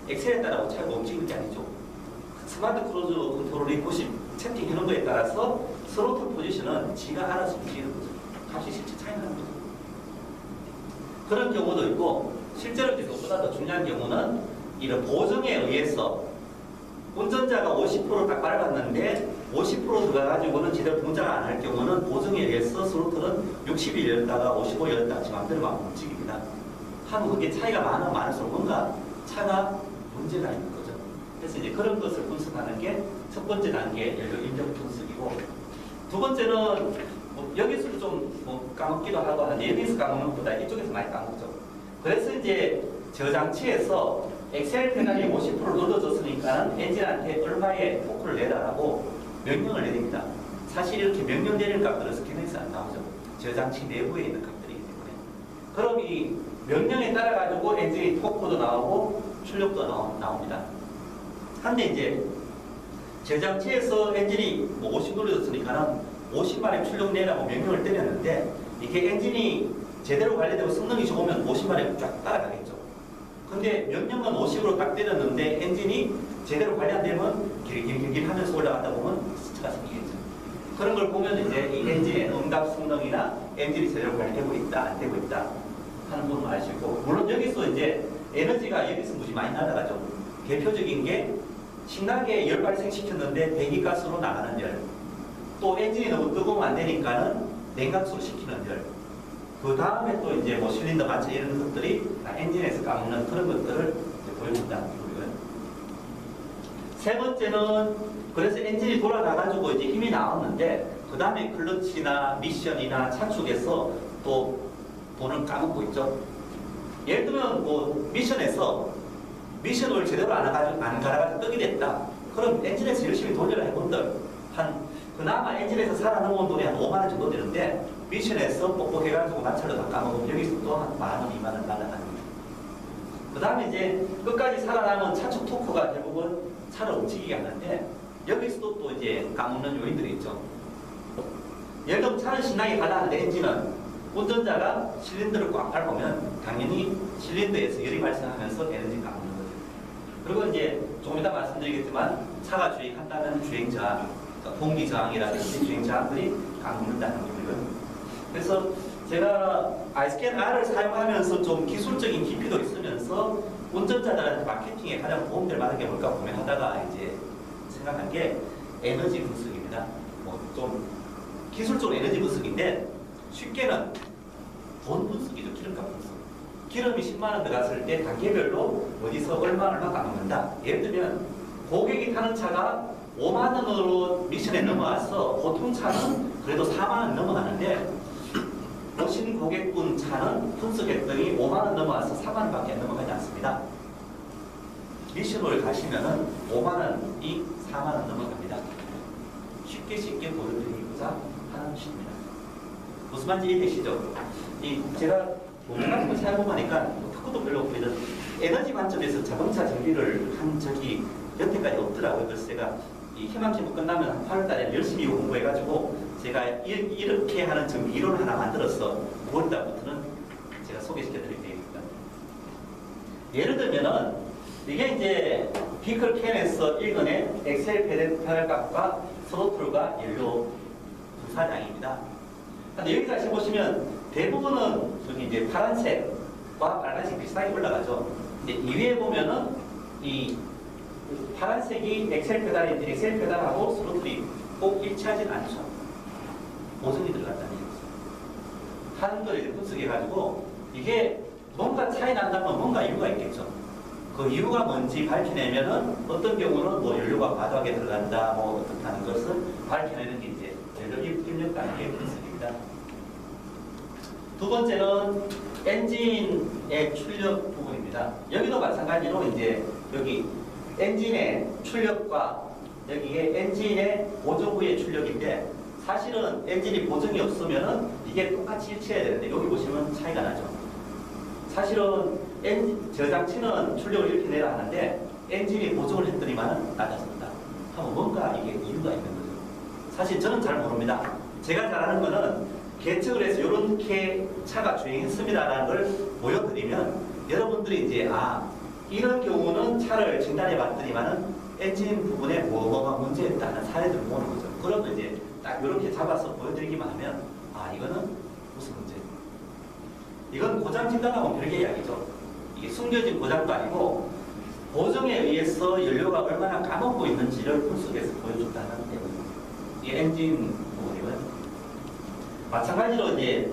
엑셀에 따라 차가 움직이는 게 아니죠. 스마트 크루즈 컨트롤이 90 채팅해 놓은 거에 따라서 스로틀 포지션은 지가 알아서 움직이는 거죠. 값이 실제 차이 나는 거죠. 그런 경우도 있고, 실제로 그것보다 더 중요한 경우는 이런 보정에 의해서 운전자가 50% 딱 밟았는데 50% 들어가가지고는 제대로 동작을 안 할 경우는 보정에 의해서 스로틀은 60일 열다가 55일 열다가 지 맘대로 막 움직입니다. 하면 그게 차이가 많을수록 뭔가 차가 문제가 있는 거죠. 그래서 이제 그런 것을 분석하는 게 첫 번째 단계 연료 인력 분석이고, 두 번째는 뭐 여기서도 좀 까먹기도 하고 하는데 여기서 까먹는 것보다 이쪽에서 많이 까먹죠. 그래서 이제 저 장치에서 엑셀 페달이 50% 눌러졌으니까 엔진한테 얼마의 토크를 내라라고 명령을 내립니다. 사실 이렇게 명령 내리는 값들은 스캐너에서 안 나오죠. 저 장치 내부에 있는 값들이기 때문에. 그럼 이 명령에 따라 가지고 엔진의 토크도 나오고 출력도 나옵니다. 한데 이제 저 장치에서 엔진이 뭐 50 눌러졌으니까는 50마력 출력 내라고 명령을 때렸는데, 이게 엔진이 제대로 관리되고 성능이 좋으면 50마력 쫙 따라가겠죠. 근데 명령은 50으로 딱 때렸는데 엔진이 제대로 관리 안 되면 길길길 하면서 올라가다 보면 스치가 생기겠죠. 그런 걸 보면 이제 이 엔진의 응답 성능이나 엔진이 제대로 관리되고 있다, 안 되고 있다 하는 부분을 알 수 있고, 물론 여기서 이제 에너지가 여기서 무지 많이 날아가죠. 대표적인 게 신나게 열 발생시켰는데 배기가스로 나가는 열, 또 엔진이 너무 뜨거우면 안 되니까는 냉각수로 식히는 열, 그 다음에 또 이제 뭐 실린더 마찰 이런 것들이 엔진에서 까먹는 그런 것들을 보여준다. 세 번째는 그래서 엔진이 돌아가가지고 이제 힘이 나왔는데 그 다음에 클러치나 미션이나 차축에서 또 돈을 까먹고 있죠. 예를 들면 뭐 미션을 제대로 안 갈아가지고 뜨게 됐다. 그럼 엔진에서 열심히 돌려라 해본들 그나마 엔진에서 살아남은 돈이 한 5만 원 정도 되는데 미션에서 뻑뻑해가지고 마찰로 다 까먹으면 여기서 또 한 만 원, 2만 원 날아가는 거예요. 그 다음에 이제 끝까지 살아남은 차축 토크가 대부분 차를 움직이게 하는데 여기서도 또 이제 까먹는 요인들이 있죠. 예를 들면 차를 신나게 가다하는데 엔진은 운전자가 실린더를 꽉 밟으면 당연히 실린더에서 열이 발생하면서 에너지 까먹는 거죠. 그리고 이제 조금 이따 말씀드리겠지만 차가 주행한다면 주행저항, 동기 저항이라든지 주행 저항들이 까먹는다는 거고요. 그래서 제가 아이스캔 R을 사용하면서 좀 기술적인 깊이도 있으면서 운전자들한테 마케팅에 가장 도움될 만한 게 뭘까 고민하다가 이제 생각한 게 에너지 분석입니다. 뭐 좀 기술적으로 에너지 분석인데 쉽게는 돈 분석이죠. 기름값 분석. 기름이 10만 원 들어갔을 때 단계별로 어디서 얼마 까먹는다. 예를 들면 고객이 타는 차가 5만 원으로 미션에 넘어와서 보통 차는 그래도 4만 원 넘어가는데 오신 고객분 차는 분석했더니 5만 원 넘어와서 4만 원밖에 안 넘어가지 않습니다. 미션을 가시면은 5만 원이 4만 원 넘어갑니다. 쉽게 보여드리고자 하는 것입니다. 무슨 말인지 이해되시죠? 제가 모든 같은 걸 사용해보니까 탁구도 별로 없고 이런 에너지 관점에서 자동차 정비를 한 적이 여태까지 없더라고요. 그래서 제가 이 희망시험 끝나면 한 8월달에 열심히 공부해가지고 제가 이렇게 하는 정비 이론을 하나 만들어서 9월달부터는 제가 소개시켜드릴 계획입니다. 예를 들면은 이게 이제 비클 캔에서 읽어낸 엑셀 페달 값과 스로틀과 연료 분사량입니다. 근데 여기 다시 보시면 대부분은 저기 이제 파란색과 빨간색 비슷하게 올라가죠. 근데 이위에 보면은 이 파란색이 엑셀 페달인데 엑셀 페달하고 스로틀이 꼭 일치하진 않죠. 보정이 들어갔다는 얘기죠. 하는 걸 이제 분석해가지고 이게 뭔가 차이 난다면 뭔가 이유가 있겠죠. 그 이유가 뭔지 밝혀내면은 어떤 경우는 뭐 연료가 과도하게 들어간다, 뭐 어떻다는 것을 밝혀내는 게 이제 연료 입력 단계의 분석입니다. 두 번째는 엔진의 출력 부분입니다. 여기도 마찬가지로 이제 여기 엔진의 출력과 여기에 엔진의 보정 후의 출력인데 사실은 엔진이 보정이 없으면은 이게 똑같이 일치해야 되는데 여기 보시면 차이가 나죠. 사실은 저 장치는 출력을 이렇게 내라 하는데 엔진이 보정을 했더니만은 낮아졌다. 하면 뭔가 이게 이유가 있는 거죠. 사실 저는 잘 모릅니다. 제가 잘 아는 거는 계측을 해서 이렇게 차가 주행했습니다라는 걸 보여드리면 여러분들이 이제 이런 경우는 차를 진단해 봤더니만은 엔진 부분에 뭐가 문제있다는 사례들을 모으는 거죠. 그러면 이제 딱 이렇게 잡아서 보여드리기만 하면 아 이거는 무슨 문제? 이건 고장 진단하고 별개 이야기죠. 이게 숨겨진 고장도 아니고 보정에 의해서 연료가 얼마나 까먹고 있는지를 분석해서 보여준다는 내용입니다. 이게 엔진 부분이고요. 마찬가지로 이제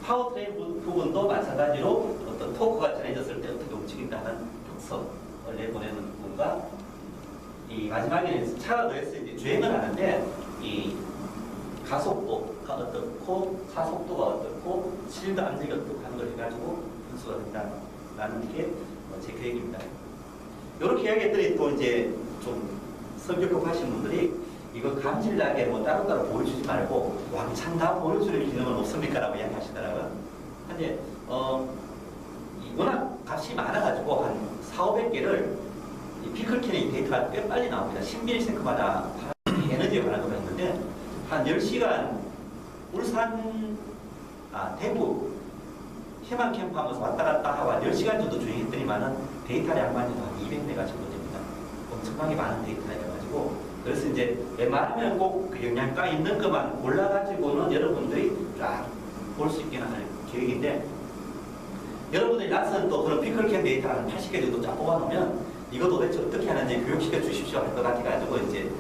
파워트레인 부분도 마찬가지로 어떤 토크가 전해졌을 때 어떻게 움직인다는 특성을 내보내는 부분과 이 마지막에는 차가 그래서 이제 주행을 하는데 이 가속도가 어떻고 차속도가 어떻고 실드 압력이 어떻고 하는 걸 해가지고 분수가 된다라는 게 제 계획입니다. 이렇게 이야기했더니 또 이제 좀 성격급 하신 분들이 이거 감질나게 뭐 따로따로 보여주지 말고 왕창 다 보여주는 기능은 없습니까? 라고 이야기하시더라고요. 근데 워낙 값이 많아가지고 한 4,500개를 이 피클캔의 데이터가 꽤 빨리 나옵니다. 10ms마다 에너지에 관한 거가 있는데 한 10시간 울산, 대구 희망 캠프 하면서 왔다 갔다 하고 한 10시간 정도 주행했더니만은 데이터 양만이 한 200메가 정도 됩니다. 엄청나게 많은 데이터여가지고 그래서 이제 웬만하면 꼭 그 영양가 있는 것만 골라가지고는 여러분들이 쫙 볼 수 있게 하는 계획인데 여러분들이 낯선 또 그런 피클캔 데이터를 한 80개 정도 쫙 뽑아놓으면 이거 도대체 어떻게 하는지 교육시켜 주십시오 할 것 같아가지고 이제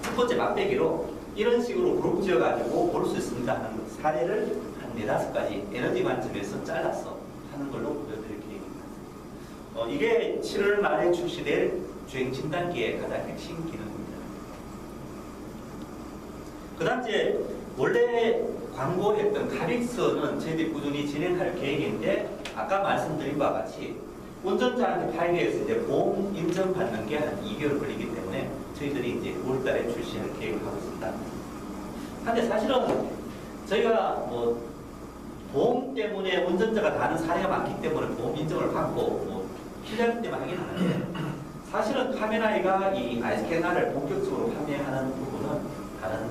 첫 번째 맛배기로 이런 식으로 그룹 지어가지고 볼 수 있습니다 하는 사례를 한 4-5가지 에너지 관점에서 잘라서 하는 걸로 보여드릴 계획입니다. 이게 7월 말에 출시될 주행 진단기의 가장 핵심 기능입니다. 그 다음 이제 원래 광고했던 카빅스는 저희들이 꾸준히 진행할 계획인데 아까 말씀드린 바와 같이 운전자한테 팔기 위해서 이제 보험 인증받는 게 한 2개월 걸리기 때문에 저희들이 이제 5월달에 출시할 계획을 하고 있습니다. 근데 사실은 저희가 뭐 보험 때문에 운전자가 다는 사례가 많기 때문에 보험 인증을 받고 뭐 필요할 때만 하긴 하는데 사실은 카메라이가 이 아이스캐너를 본격적으로 판매하는 부분은 다른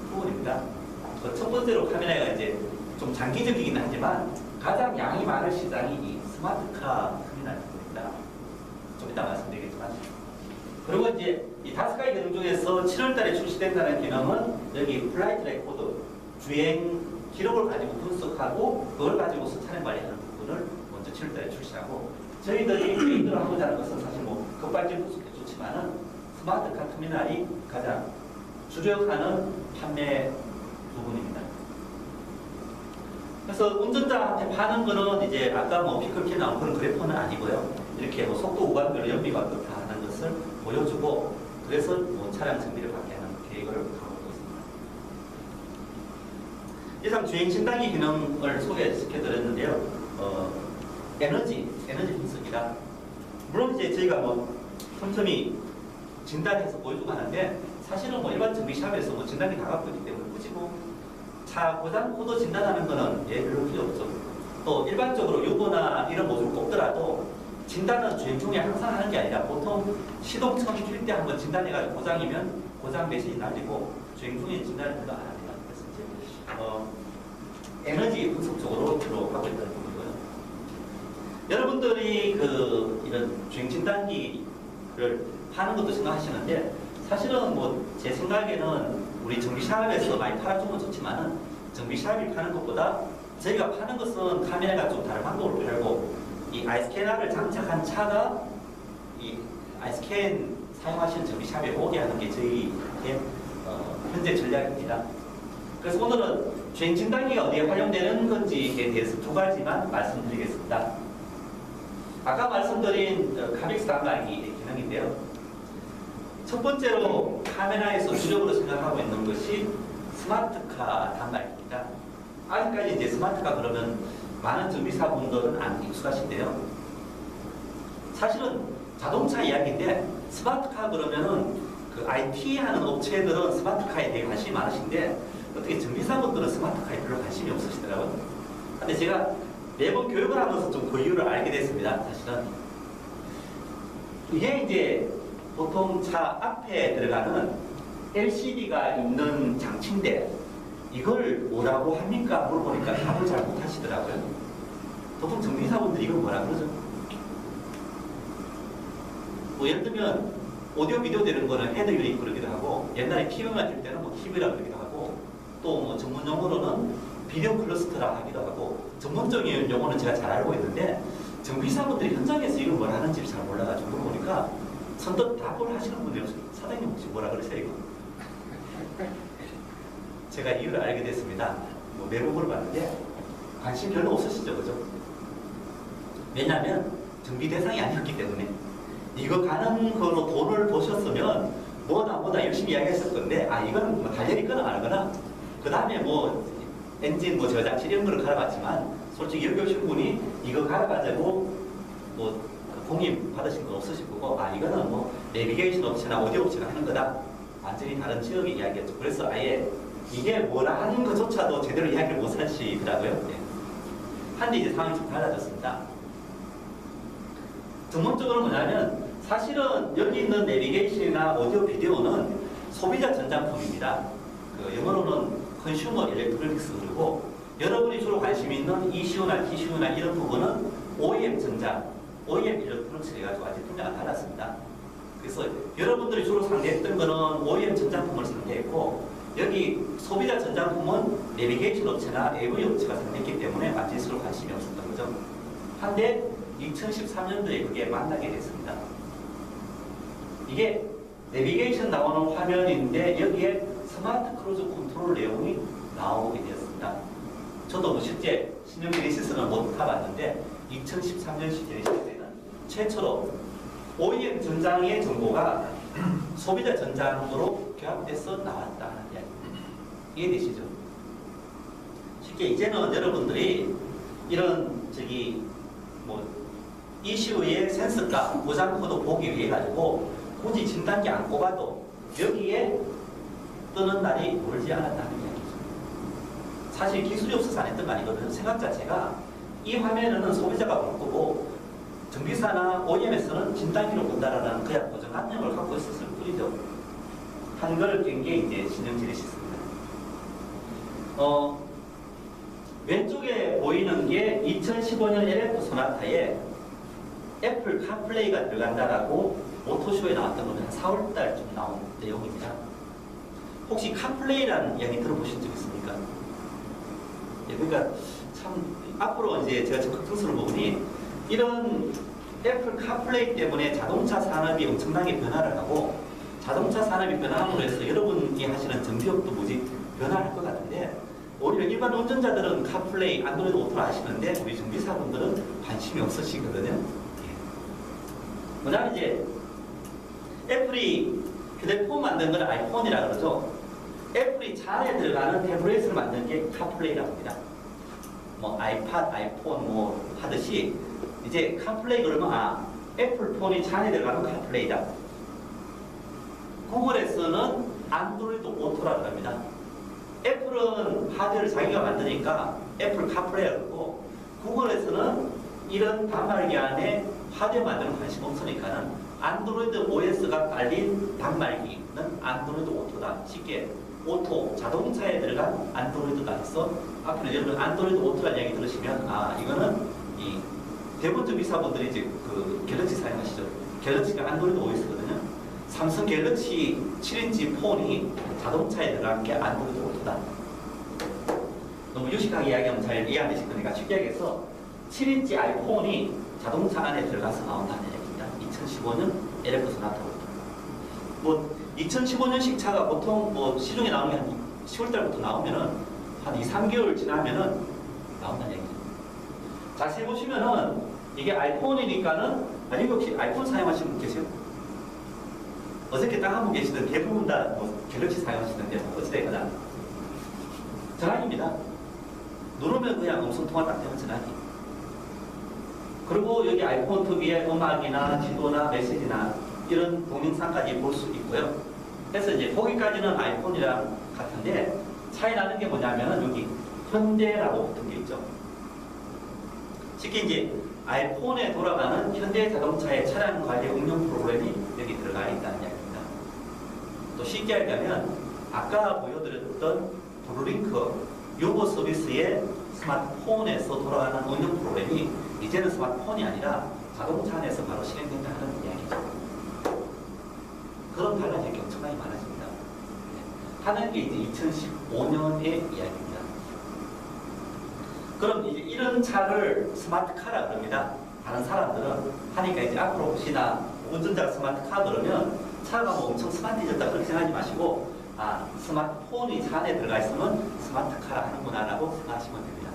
부분입니다. 그 첫 번째로 카메라가 이제 좀 장기적이긴 하지만 가장 양이 많은 시장이 이 스마트카 카메라 부분입니다. 좀 이따 말씀드리겠지만. 그리고 이제 이 5가지 기능 중에서 7월달에 출시된다는 기능은 여기 플라이트 레코드 주행 기록을 가지고 분석하고 그걸 가지고서 차량 관리하는 부분을 먼저 7월달에 출시하고 저희들이 개인으로 하고자 하는 것은 사실 뭐 급발진 분석도 좋지만은 스마트카 터미널이 가장 주력하는 판매 부분입니다. 그래서 운전자한테 파는 거는 이제 아까 뭐 피클키 나온 그런 그래퍼는 아니고요. 이렇게 뭐 속도 구간별로 연비가 다 하는 것을 보여주고 그래서 뭐 차량 정비를 받게 하는 계획을 갖고 있습니다. 이상 주행 진단기 기능을 소개시켜드렸는데요. 에너지 분석이다. 물론 이제 저희가 뭐 틈틈이 진단해서 보여주고 하는데 사실은 뭐 일반 정비샵에서 뭐 진단기 다 갖고 있기 때문에 굳이 뭐 차 고장 코드 진단하는 거는 별로 필요 없죠. 또 일반적으로 유보나 이런 모듈 꼽더라도 진단은 주행 중에 항상 하는 게 아니라 보통 시동 처음 킬 때 한번 진단해가지고 고장이면 고장 메시지 날리고 주행 중에 진단을 별로 안 합니다. 그래서 이제 에너지 분석 쪽으로 주로 하고 있다는 부분이고요. 여러분들이 그 이런 주행 진단기를 파는 것도 생각하시는데 사실은 뭐 제 생각에는 우리 정비샵에서 많이 팔아주면 좋지만은 정비샵이 파는 것보다 저희가 파는 것은 카메라가 좀 다른 방법으로 팔고 이 아이스캐너를 장착한 차가 이 아이스캔 사용하시는 정비샵에 오게 하는 게 저희의 현재 전략입니다. 그래서 오늘은 주행 진단기가 어디에 활용되는 건지에 대해서 2가지만 말씀드리겠습니다. 아까 말씀드린 카빅스 단말기 기능인데요. 첫 번째로 카메라에서 주력으로 생각하고 있는 것이 스마트카 단말기입니다. 아직까지 이제 스마트카 그러면 많은 정비사분들은 안 익숙하신데요. 사실은 자동차 이야기인데 스마트카 그러면은 그 IT 하는 업체들은 스마트카에 대해 관심이 많으신데 어떻게 정비사분들은 스마트카에 별로 관심이 없으시더라고요. 근데 제가 매번 교육을 하면서 좀 그 이유를 알게 됐습니다. 사실은 이게 이제 보통 차 앞에 들어가는 LCD가 있는 장치인데 이걸 뭐라고 합니까? 물어보니까 답을 잘 못하시더라고요. 보통 정비사분들이 이걸 뭐라 그러죠? 뭐 예를 들면 오디오 비디오 되는 거는 헤드 유닛 그러기도 하고 옛날에 TV만 될 때는 뭐 TV라 그러기도 하고 또 뭐 전문 용어로는 비디오 클러스터라 하기도 하고 전문적인 용어는 제가 잘 알고 있는데 정비사분들이 현장에서 이걸 뭘 하는지 잘 몰라가지고 보니까 선뜻 답을 하시는 분들이 없어요. 사장님 혹시 뭐라 그러세요 이거? 제가 이유를 알게 됐습니다. 뭐 매번 물어봤는데 관심 별로 없으시죠, 그죠? 왜냐하면 정비 대상이 아니었기 때문에 이거 가는 거로 돈을 보셨으면 뭐다 열심히 이야기했을 건데 이거는 뭐 달력 있거나 말거나 그 다음에 뭐 엔진 뭐 저장치 이런 거를 갈아봤지만 솔직히 여기 오신 분이 이거 갈아가지고 뭐 공임 받으신 건 없으실 거고 이거는 뭐 내비게이션 업체나 오디오 업체가 하는 거다. 완전히 다른 지역의 이야기였죠. 그래서 아예 이게 뭐라 하는 것조차도 제대로 이야기를 못 하시더라고요. 네. 한데 이제 상황이 좀 달라졌습니다. 전문적으로 뭐냐면 사실은 여기 있는 내비게이션이나 오디오 비디오는 소비자 전장품입니다. 그 영어로는 컨슈머 일렉트로닉스 그리고 여러분이 주로 관심 있는 ECU나 TCU나 이런 부분은 OEM 전장, OEM 일렉트로닉스 해가지고 아직 분야가 달랐습니다. 그래서 여러분들이 주로 상대했던 거는 OEM 전장품을 상대했고 여기 소비자 전장품은 내비게이션 업체나 AV 업체가 상대했기 때문에 완전히 서로 관심이 없었던 거죠. 한데 2013년도에 그게 만나게 됐습니다. 이게 내비게이션 나오는 화면인데 여기에 스마트 크루즈 컨트롤 내용이 나오게 되었습니다. 저도 뭐 실제 신형 제네시스는 못 타봤는데 2013년 제네시스에는 최초로 OEM 전장의 정보가 소비자 전장으로 교합돼서 나왔다는 이야기입니다. 이해되시죠? 쉽게 이제는 여러분들이 이런 뭐 ECU의 센서값, 고장 코드 보기 위해 가지고 굳이 진단기 안 꼽아도 여기에 뜨는 날이 멀지 않았다는 이야기죠. 사실 기술이 없어서 안 했던 거 아니거든요. 생각 자체가 이 화면에는 소비자가 볼 거고 정비사나 OEM에서는 진단기로 본다라는 그냥 고정관념을 갖고 있었을 뿐이죠. 한걸 깬 게 이제 신형 제네시스입니다. 왼쪽에 보이는 게 2015년 LF 소나타에 애플 카플레이가 들어간다라고 오토쇼에 나왔던 거는 4월달쯤 나온 내용입니다. 혹시 카플레이라는 이야기 들어보신 적 있습니까? 예, 그러니까 참 앞으로 이제 제가 적극 특수를 보니 이런 애플 카플레이 때문에 자동차 산업이 엄청나게 변화를 하고 자동차 산업이 변화함으로 해서 여러분이 하시는 정비업도 변화할 것 같은데 오히려 일반 운전자들은 카플레이, 안드로이드 오토를 아시는데 우리 정비사분들은 관심이 없으시거든요. 뭐냐면 이제 애플이 휴대폰 만든 건 아이폰이라 그러죠. 애플이 차 안에 들어가는 태블릿을 만든 게 카플레이라고 합니다. 뭐 아이팟, 아이폰 뭐 하듯이 이제 카플레이 그러면 애플 폰이 차 안에 들어가는 카플레이다. 구글에서는 안드로이드 오토라고 합니다. 애플은 하드웨어를 자기가 만드니까 애플 카플레이라고 그러고 구글에서는 이런 단말기 안에 하드웨어 만드는 관심 없으니까는 안드로이드 OS가 깔린 단말기는 안드로이드 오토다. 쉽게 오토, 자동차에 들어간 안드로이드가 있어. 앞으로 여러분 안드로이드 오토라는 이야기 들으시면 이거는 이 대부분 정비사분들이 이제 그 갤럭시 사용하시죠. 갤럭시가 안드로이드 OS거든요. 삼성 갤럭시 7인치 폰이 자동차에 들어간 게 안드로이드 오토다. 너무 유식하게 이야기하면 잘 이해 안 되실 거니까 쉽게 얘기해서 7인치 아이폰이 자동차 안에 들어가서 나온다는 얘기입니다. 2015년 LF 소나타 오토. 뭐 2015년식 차가 보통 뭐 시중에 나오는 게 한 10월달부터 나오면은 한 2, 3개월 지나면은 나온다는 얘기죠. 자세히 보시면은 이게 아이폰이니까는 아니면 혹시 아이폰 사용하시는 분 계세요? 어저께 딱 한 분 계시던 대부분 다 뭐 갤럭시 사용하시는데 어찌됐거나 전화기입니다. 누르면 그냥 음성 통화 딱 되는 전화기. 그리고 여기 아이폰 특유의 음악이나 지도나 메시지나 이런 동영상까지 볼 수 있고요. 그래서 이제 거기까지는 아이폰이랑 같은데 차이 나는 게 뭐냐면 여기 현대라고 붙은 게 있죠. 쉽게 이제 아이폰에 돌아가는 현대 자동차의 차량 관리 응용 프로그램이 여기 들어가 있다는 이야기입니다. 또 쉽게 얘기하면 아까 보여드렸던 블루링크 요거 서비스의 스마트폰에서 돌아가는 응용 프로그램이 이제는 스마트폰이 아니라 자동차 안에서 바로 실행된다는 이야기죠. 그런 달라질 게 엄청나게 많아집니다. 네. 하는 게 이제 2015년의 이야기입니다. 그럼 이제 이런 차를 스마트카라 그럽니다. 다른 사람들은 하니까 이제 앞으로 혹시나 운전자가 스마트카 그러면 차가 뭐 엄청 스마트해졌다 그렇게 생각하지 마시고 아 스마트폰이 차 안에 들어가 있으면 스마트카라 하는구나 라고 생각하시면 됩니다.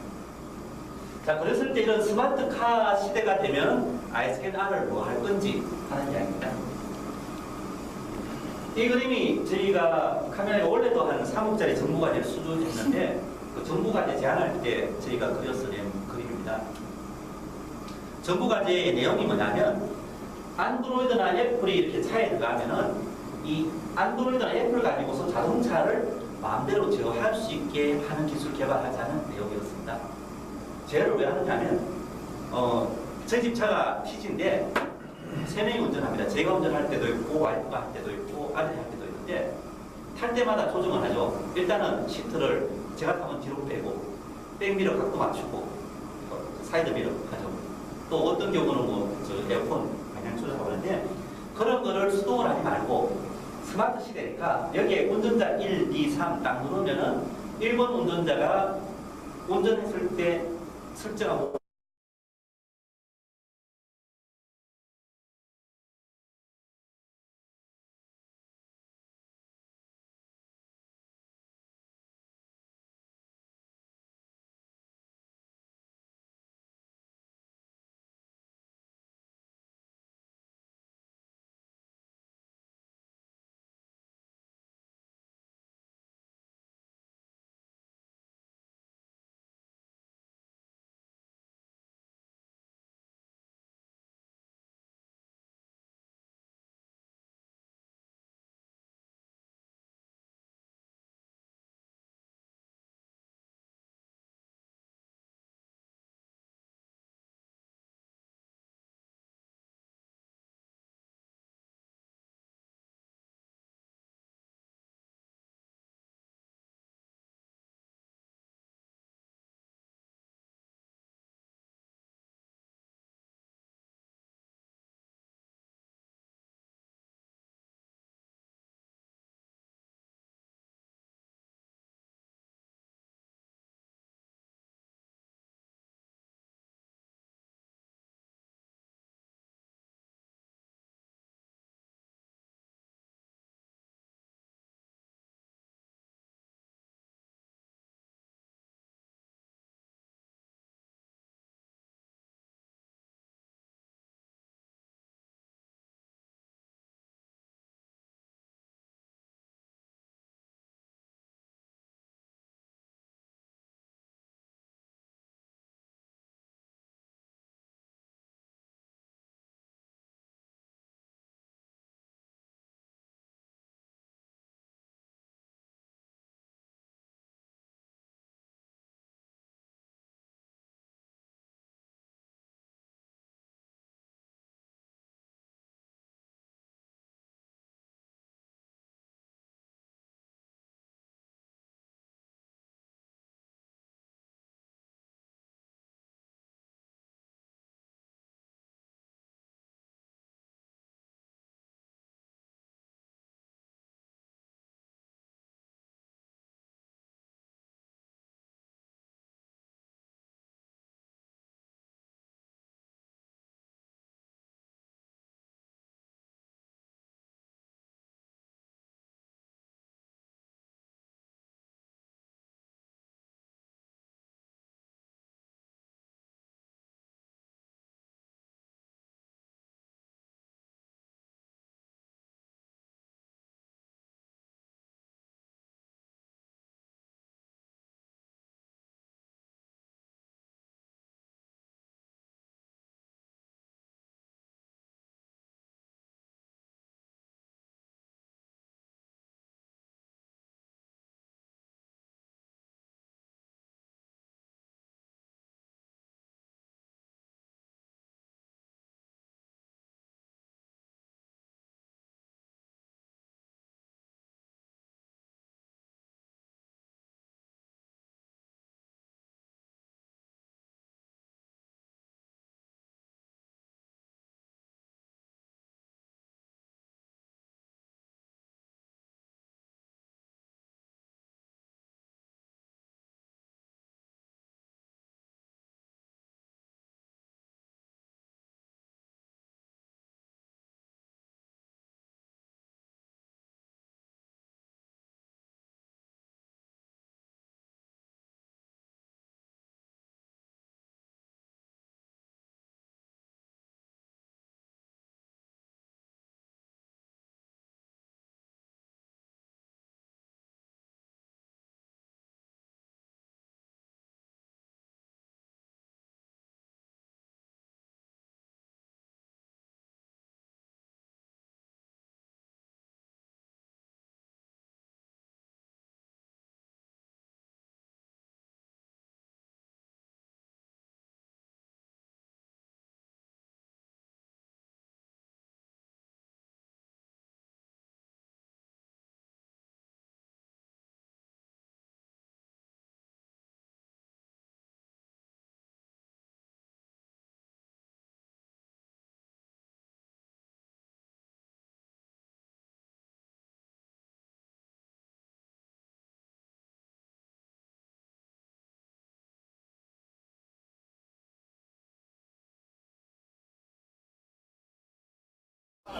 자 그랬을 때 이런 스마트카 시대가 되면 i-scanR을 뭐 할 건지 하는 이야기입니다. 이 그림이 저희가 카메라에 원래도 한 3억짜리 정보과제를 수주했는데 그 정보과제 제안할 때 저희가 그려서 낸 그림입니다. 정보과제의 내용이 뭐냐면 안드로이드나 애플이 이렇게 차에 들어가면은 이 안드로이드나 애플 가지고서 자동차를 마음대로 제어할 수 있게 하는 기술 개발하자는 내용이었습니다. 제어를 왜 하느냐면 저희 집 차가 TG인데 3명이 운전합니다. 제가 운전할 때도 있고 와이프가 할 때도 있고 아들이 할 때도 있는데 탈 때마다 조정을 하죠. 일단은 시트를 제가 타면 뒤로 빼고 백미러 각도 맞추고 사이드 미러 하죠. 또 어떤 경우는 저 에어컨 방향 조절하고 하는데 그런 거를 수동으로 하지 말고 스마트 시대니까 여기에 운전자 1, 2, 3 딱 누르면은 1번 운전자가 운전했을 때 설정하고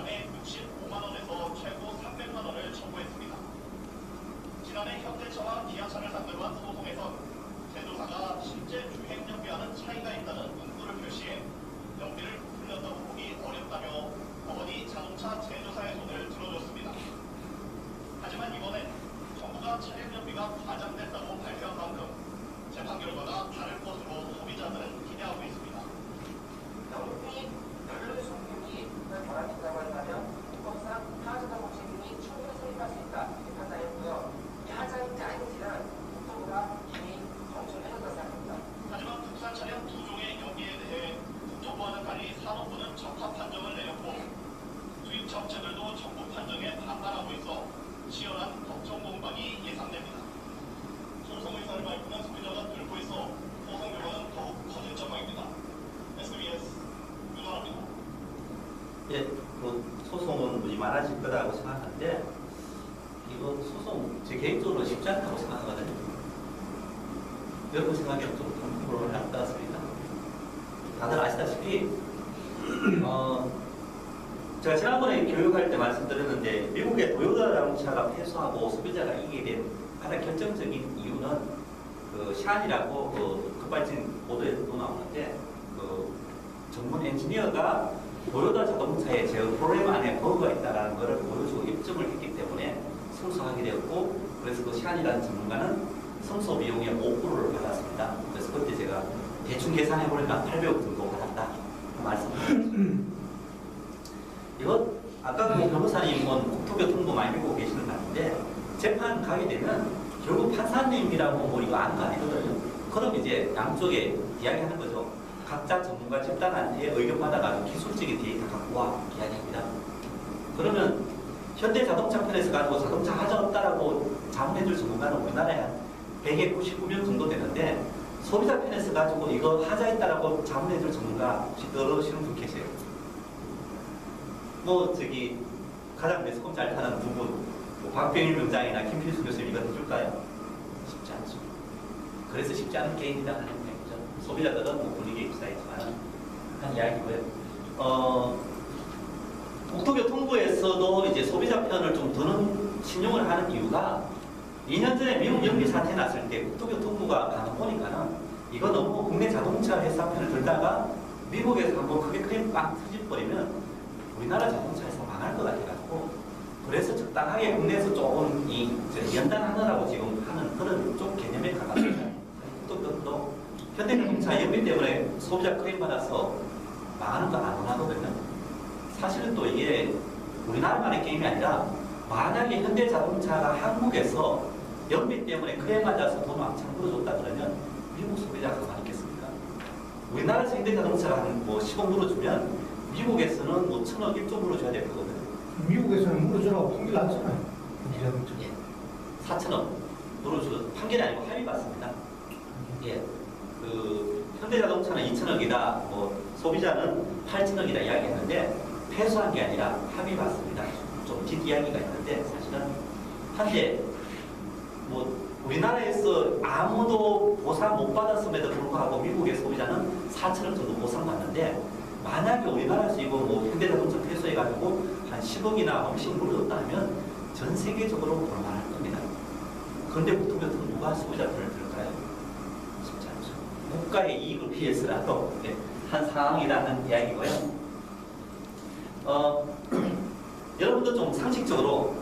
기간에 65만 원에서 최고 300만 원을 청구했습니다. 지난해 현대차와 기아차를 상대로 한 소송에선 제조사가 실제 주행 연비와는 차이가 있다는 문구를 표시해 연비를 부풀렸다고 보기 어렵다며 법원이 자동차 제조사의 손을 들어줬습니다. 하지만 이번엔 정부가 차량 연비가 과장됐다고 발표한 만큼 재판 결과가 다를 것으로 소비자들은 기대하고 있습니다. 연비 연료 성능이 결함있다고 한다면 법상 하자자동 책임이 충분히 성립할 수 있다 이렇게 판단했고요. 하자인지 아닌지는 국토부가 이미 검토를 해놓은 것으로 생각합니다. 하지만 국산 차량 2종의 연비에 대해 국토부와는 달리 산업부는 적합 판정을 내렸고 수입 업체들도 정부 판정에 반발하고 있어 치열한 법정 공방이 예상됩니다. 소송 의사를 밝히는 소비자가 늘고 있어 소송 결과는 더욱 커질 전망입니다. SBS 윤원합니다. 예, 그 소송은 무지 많아질 거라고 생각하는데 이거 소송 제 개인적으로 쉽지 않다고 생각하거든요. 여러분 생각에는 좀 공부를 할 것 같습니다. 다들 아시다시피 제가 지난번에 교육할 때 말씀드렸는데 미국의 도요타 자동차가 패소하고 소비자가 이기게 된 가장 결정적인 이유는 그 샨이라고 그 급발진 보도에도 나오는데 그 전문 엔지니어가 도요타 자동차의 제 프로그램 안에 버그가 있다는 것을 보여주고 입증을 했기 때문에 승소하게 되었고 그래서 그 샨이라는 전문가는 승소 비용의 5%를 받았습니다. 그래서 그때 제가 대충 계산해 보니까 800억 정도 받았다 말씀드렸습니다. 이거 아까 그 변호사님은 국토교통부 많이 읽고 계시는 것 같은데 재판 가게 되면 결국 판사님이라고 뭐 이거 아는 거 아니거든요. 그럼 이제 양쪽에 이야기하는 거죠. 각자 전문가 집단한테 의견 받아가지고 기술적인 데이터 갖고 와 이야기합니다. 그러면 현대자동차 편에서 가지고 자동차 하자 없다라고 자문해줄 전문가는 우리나라에 한 100에 99명 정도 되는데 소비자 편에서 가지고 이거 하자 있다라고 자문해줄 전문가 혹시 떨어지는 분 계세요? 뭐 저기 가장 매스컴 잘 타는 두 분, 뭐 박병일 병장이나 김필수 교수님 이거 해줄까요? 쉽지 않죠. 그래서 쉽지 않은 게임이다 하는 얘기죠. 소비자들은 뭐 분위기에 입사했지만 한 이야기고요. 국토교통부에서도 이제 소비자 편을 좀 더는 신용을 하는 이유가 2년 전에 미국 연비 사태 났을 때 국토교통부가 가만 보니까는 이거 너무 국내 자동차 회사 편을 들다가 미국에서 한번 크게 크게 빵 터져버리면 우리나라 자동차 회사 망할 것 같아가지고 그래서 적당하게 국내에서 조금 연단하느라고 지금 하는 그런 쪽 개념에 가깝습니다. 국토교통도 현대자동차 연비 때문에 소비자 클레임 받아서 망하는 거 안 원하거든요. 사실은 또 이게 우리나라만의 게임이 아니라 만약에 현대자동차가 한국에서 연비 때문에 클레임 맞아서 돈 왕창 물어줬다 그러면 미국 소비자가 가만히 있겠습니까? 우리나라에서 현대자동차가 한 뭐 10억 물어주면 미국에서는 뭐 1,000억 1조 물어줘야 될 거거든요. 미국에서는 물어주라고 판결 났잖아요. 예. 4,000억 물어줘 판결이 아니고 합의 받습니다. 예. 그 현대자동차는 2,000억이다, 뭐 소비자는 8,000억이다 이야기했는데 패소한 게 아니라 합의 받습니다. 좀 뒷이야기가 있는데 사실은 한데 뭐 우리나라에서 아무도 보상 못 받았음에도 불구하고 미국의 소비자는 4,000억 정도 보상받는데 만약에 우리나라에서 이거 뭐 현대자동차 패소해가지고 한 10억이나 훨씬 물어줬다 하면 전 세계적으로 볼만할 겁니다. 그런데 국토교통은 누가 소비자 편을 들을까요? 쉽지 않죠. 국가의 이익을 위해서라도 한 상황이라는 이야기고요. 여러분도 좀 상식적으로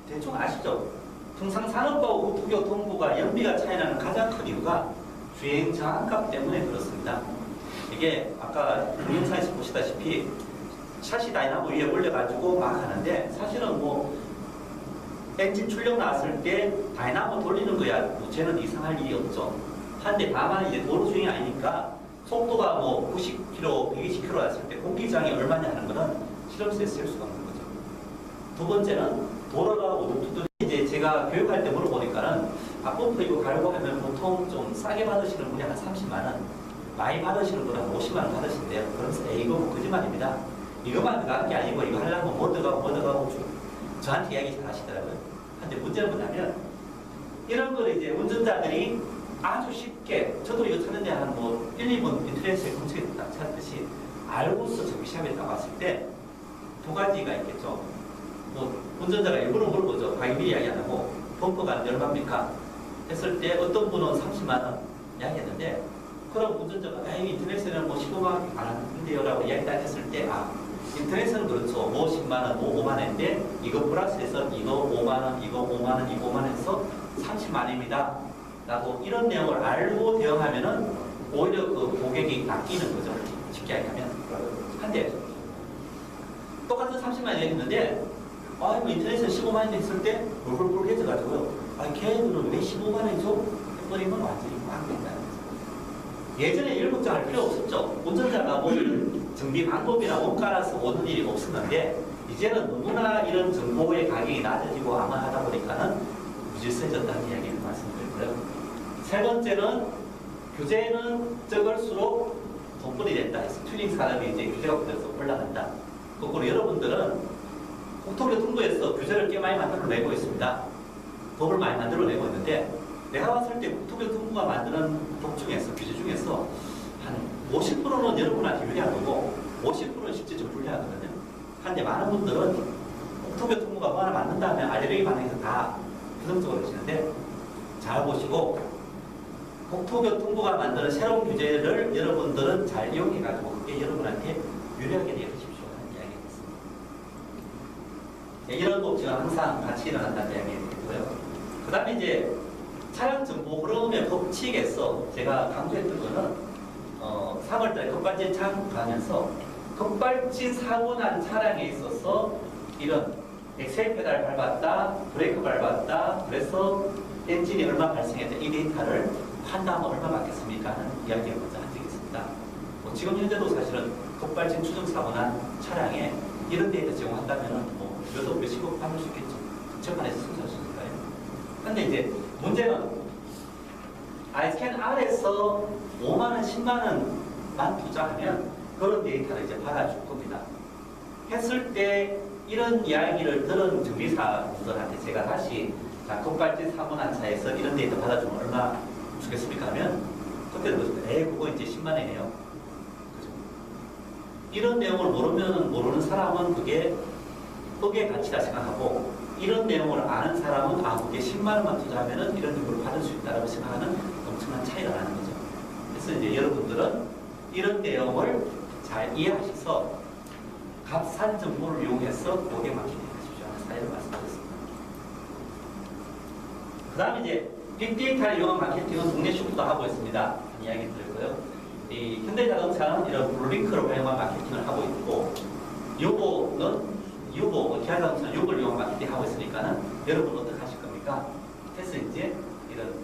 대충 아시죠? 통상산업부하고 국토교통부가 연비가 차이나는 가장 큰 이유가 주행 저항값 때문에 그렇습니다. 이게 아까 동영상에서 보시다시피 샤시 다이나모 위에 올려가지고 막 하는데 사실은 뭐 엔진 출력 나왔을 때 다이나모 돌리는 거야 쟤는 이상할 일이 없죠. 한데 다만 이제 도로 주행이 아니니까 속도가 뭐 90km, 120km 났을 때 공기저항이 얼마냐 하는 거는 실험실에 쓸 수가 없는 거죠. 두 번째는 도로가 오돌투돌 이제 제가 교육할 때 물어보니까는 앞범퍼 이거 갈고 하면 보통 좀 싸게 받으시는 분이 한 30만 원, 많이 받으시는 분은 한 50만 원 받으신대요. 그러면서 이거 뭐 거짓말입니다. 이거만 들어가는 게 아니고 이거 하려면 뭐 들어가고 저한테 이야기 잘 하시더라고요. 근데 문제는 뭐냐면 이런 걸 이제 운전자들이 아주 쉽게 저도 이거 찾는데 한 뭐 1, 2분 인터넷에 검색해서 딱 찾듯이 알고서 정비샵에 나왔을 때 두 가지가 있겠죠. 뭐 운전자가 일부러 물어보죠. 가격이 이야기 안 하고 범퍼가 얼마입니까? 했을 때 어떤 분은 30만 원 이야기했는데 그럼 운전자가 인터넷에는 뭐 15만 안 하는데요 라고 이야기 딱 했을 때 인터넷은 그렇죠. 뭐 10만 원, 뭐 5만 원인데 이거 플러스해서 이거 5만 원, 이거 5만 원, 이거 5만 원 해서 30만 원입니다. 라고 이런 내용을 알고 대응하면은 오히려 그 고객이 낚이는 거죠. 쉽게 얘기하면. 한데 똑같은 30만 원 얘기했는데 뭐 인터넷에서 15만 원 했을 때 불불불해져가지고요. 걔들은 왜 15만 원이죠? 해버리면 완전히 막 된다는 거죠. 예전에 이런 걱정할 필요 없었죠. 운전자가 뭐 정비 방법이나 원가라서 오는 일이 없었는데 이제는 너무나 이런 정보의 가격이 낮아지고 암호하다 보니까는 무질서해졌다는 이야기를 말씀드리고요. 세 번째는 규제는 적을수록 돈벌이 된다 해서 튜닝 산업이 이제 규제가 붙어서 올라간다. 거꾸로 여러분들은 국토교통부에서 규제를 꽤 많이 만들어내고 있습니다. 법을 많이 만들어내고 있는데 내가 봤을 때 국토교통부가 만드는 법 중에서 규제 중에서 한 50%는 여러분한테 유리한 거고 50%는 실제 좀 불리하거든요. 한데 많은 분들은 국토교통부가 뭐 하나 만든 다음에 알레르기 반응해서 다 부정적으로 하시는데 잘 보시고 국토교통부가 만드는 새로운 규제를 여러분들은 잘 이용해가지고 그게 여러분한테 유리하게 내주십시오 하는 이야기가 있습니다. 이런 법칙은 항상 같이 일어난다는 이야기고요. 그 다음에 이제 차량 정보 흐름의 법칙에서 제가 강조했던 거는 3월달에 급발진 창구하면서 급발진 사고 난 차량에 있어서 이런 엑셀 페달 밟았다, 브레이크 밟았다, 그래서 엔진이 얼마 발생했다 이 데이터를 판단하면 얼마 받겠습니까 하는 이야기를 먼저 한 적이 있습니다. 지금 현재도 사실은 급발진 추정 사고 난 차량에 이런 데이터 제공한다면 몇억 몇십억 받을 수 있겠죠. 재판에서 승소할 수 있으니까요. 근데 이제 문제는 아이스캔 R에서 5만 원, 10만 원만 투자하면 그런 데이터를 이제 받아줄 겁니다. 했을 때 이런 이야기를 들은 정비사분들한테 제가 다시 급발진 사고 난 차에서 이런 데이터 받아주면 얼마 주겠습니까? 하면 그때는 그거 이제 10만 원이에요. 그죠? 이런 내용을 모르는 사람은 그게 억의 가치다 생각하고 이런 내용을 아는 사람은 그게 10만 원만 투자하면 이런 정보를 받을 수 있다고 생각하는 엄청난 차이가 나는 거죠. 그래서 이제 여러분들은 이런 내용을 잘 이해하셔서 값싼 정보를 이용해서 고객 마케팅 하십시오 하는 사례를 말씀드렸습니다. 그 다음에 이제 빅데이터를 이용한 마케팅은 동네 슈퍼도 하고 있습니다. 하는 이야기 드렸고요. 이 현대자동차는 이런 블루링크를 활용한 마케팅을 하고 있고 기아자동차는 요걸 이용한 마케팅 하고 있으니까는 여러분 어떻게 하실 겁니까? 그래서 이제 이런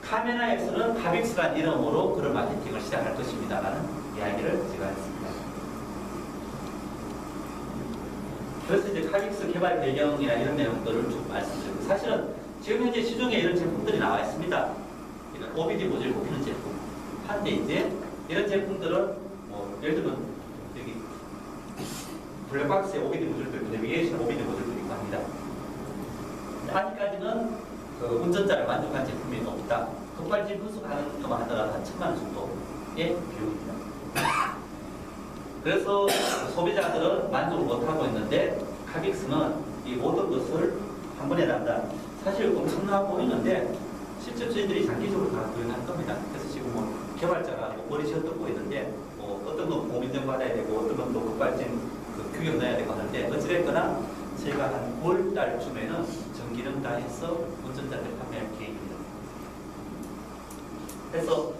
카메라에서는 카빅스라는 이름으로 그런 마케팅을 시작할 것입니다라는 이야기를 제가 했습니다. 그래서 이제 카빅스 개발 배경이나 이런 내용들을 좀 말씀드리고 사실은 지금 현재 시중에 이런 제품들이 나와 있습니다. 이런 OBD 모듈 꼽히는 제품. 한데 이제 이런 제품들은 예를 들면 여기 블랙박스에 OBD 모듈도 있고 내비게이션 OBD 모듈도 있고 합니다. 아직까지는 그 운전자를 만족한 제품이 없다. 급발진 분석하는 것만 하더라도 한 1,000만 원 정도의 비용입니다. 그래서 소비자들은 만족을 못하고 있는데 카빅스는 이 모든 것을 한 번에 난다. 사실 엄청나 보이는데 실제 저희들이 장기적으로 다 구현할 겁니다. 그래서 지금 개발자가 머리 쥐어 뜯고 있는데 어떤 건 공인증 받아야 되고 어떤 건 또 급발진 규격 넣어야 되고 하는데 어찌됐거나 저희가 한 9월 달쯤에는 전기능 다 해서 운전자들 판매할 계획입니다. 그래서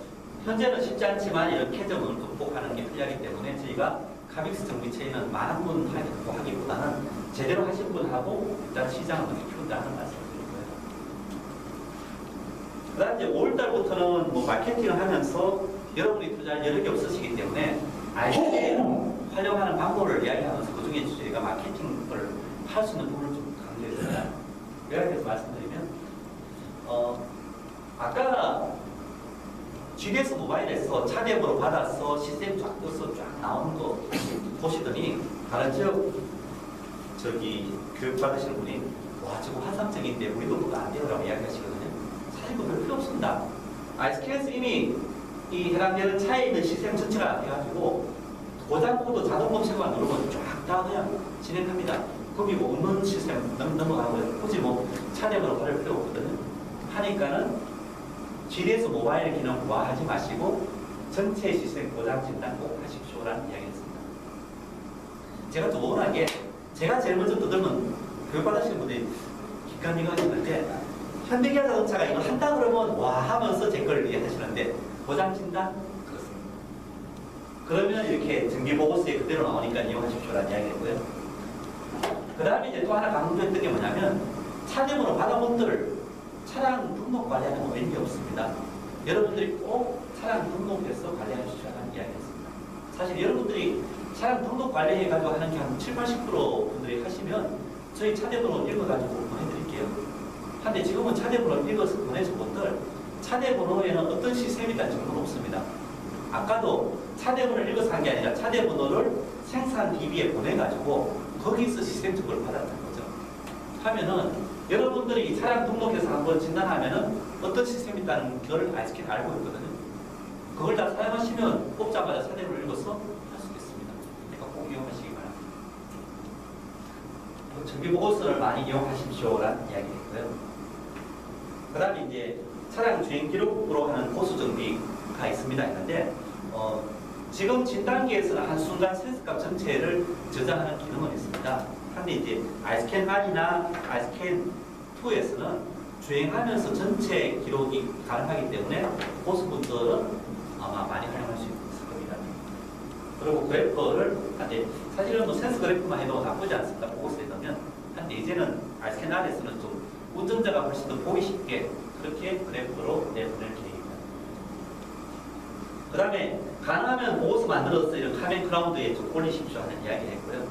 현재는 쉽지 않지만 이런 캐점을 극복하는 게 필요하기 때문에 저희가 카빅스 정비체에는 많은 분 하기보다는 제대로 하신 분하고 일단 시장을 먼저 키운다는 말씀을 드리고요. 그 다음 이제 5월달부터는 마케팅을 하면서 여러분이 투자할 여력이 없으시기 때문에 IC를 활용하는 방법을 이야기하면서 그 중에 저희가 마케팅을 할 수 있는 부분을 좀 강조했습니다. 요약해서 말씀드리면 아까 GDS 모바일에서 차대으로 받아서 시스템 쫙 떠서 쫙 나오는 거 보시더니 다른 지역 교육 받으시는 분이 와 저거 환상적인데 우리도 그거 안 돼요라고 이야기하시거든요. 사실 그거 별 필요 없습니다. 아이스캔에서 이미 이 해당되는 차에 있는 시스템 전체가 해가지고 고장 코드 자동 검색만 누르면 쫙 다 그냥 진행합니다. 거기 뭐 없는 시스템 넘어가고요. 굳이 뭐 차량으로 할 필요 없거든요. 하니까는 GDS 모바일 기능 부과하지 마시고 전체 시스템 고장 진단 꼭 하십시오라는 이야기였습니다. 제가 또 워낙에 제가 제일 먼저 떠들면 교육받으시는 분들이 기관이가 하시는데 현대기아 자동차가 이거 한다 그러면 와 하면서 제 걸 이해하시는데 고장 진단 그렇습니다. 그러면 이렇게 정비보고서에 그대로 나오니까 이용하십시오라는 이야기였고요. 그 다음에 이제 또 하나 강조했던 게 뭐냐면 차량으로 받아본 분들 차량 등록 관리하는 거 왠지 없습니다. 여러분들이 꼭 차량 등록해서 관리해 주시라는 이야기였습니다. 사실 여러분들이 차량 등록 관리해가지고 하는 게 한 70, 80% 분들이 하시면 저희 차대번호 읽어가지고 보내드릴게요. 근데 지금은 차대번호 읽어서 보내준 분들 차대번호에는 어떤 시스템이 있다는 정보는 없습니다. 아까도 차대번호를 읽어서 한 게 아니라 차대번호를 생산 DB에 보내가지고 거기서 시스템 정보를 받았다는 거죠. 하면은 여러분들이 차량 등록해서 한번 진단하면은 어떤 시스템이 있다는 걸 아이스캔 알고 있거든요. 그걸 다 사용하시면 뽑자마자 차대번호를 읽어서 할 수 있습니다. 그러니까 꼭 이용하시기 바랍니다. 정비보고서를 많이 이용하십시오라는 이야기겠고요. 그 다음에 이제 차량 주행 기록으로 하는 보수 정비가 있습니다. 있는데 지금 진단기에서는 한순간 센서값 전체를 저장하는 기능은 있습니다. 근데 이제 아이스캔 R이나 아이스캔 2에서는 주행하면서 전체 기록이 가능하기 때문에 보수분들은 아마 많이 활용할 수 있을 겁니다. 그리고 그래퍼를 사실은 뭐 센서 그래프만 해도 나쁘지 않습니다. 보고서에 넣으면. 근데 이제는 아이스캔 R에서는 좀 운전자가 훨씬 더 보기 쉽게 그렇게 그래프로 내보낼 계획입니다. 그 다음에 가능하면 보고서 만들어서 이런 카멘 크라우드에 좀 올리십시오 하는 이야기를 했고요.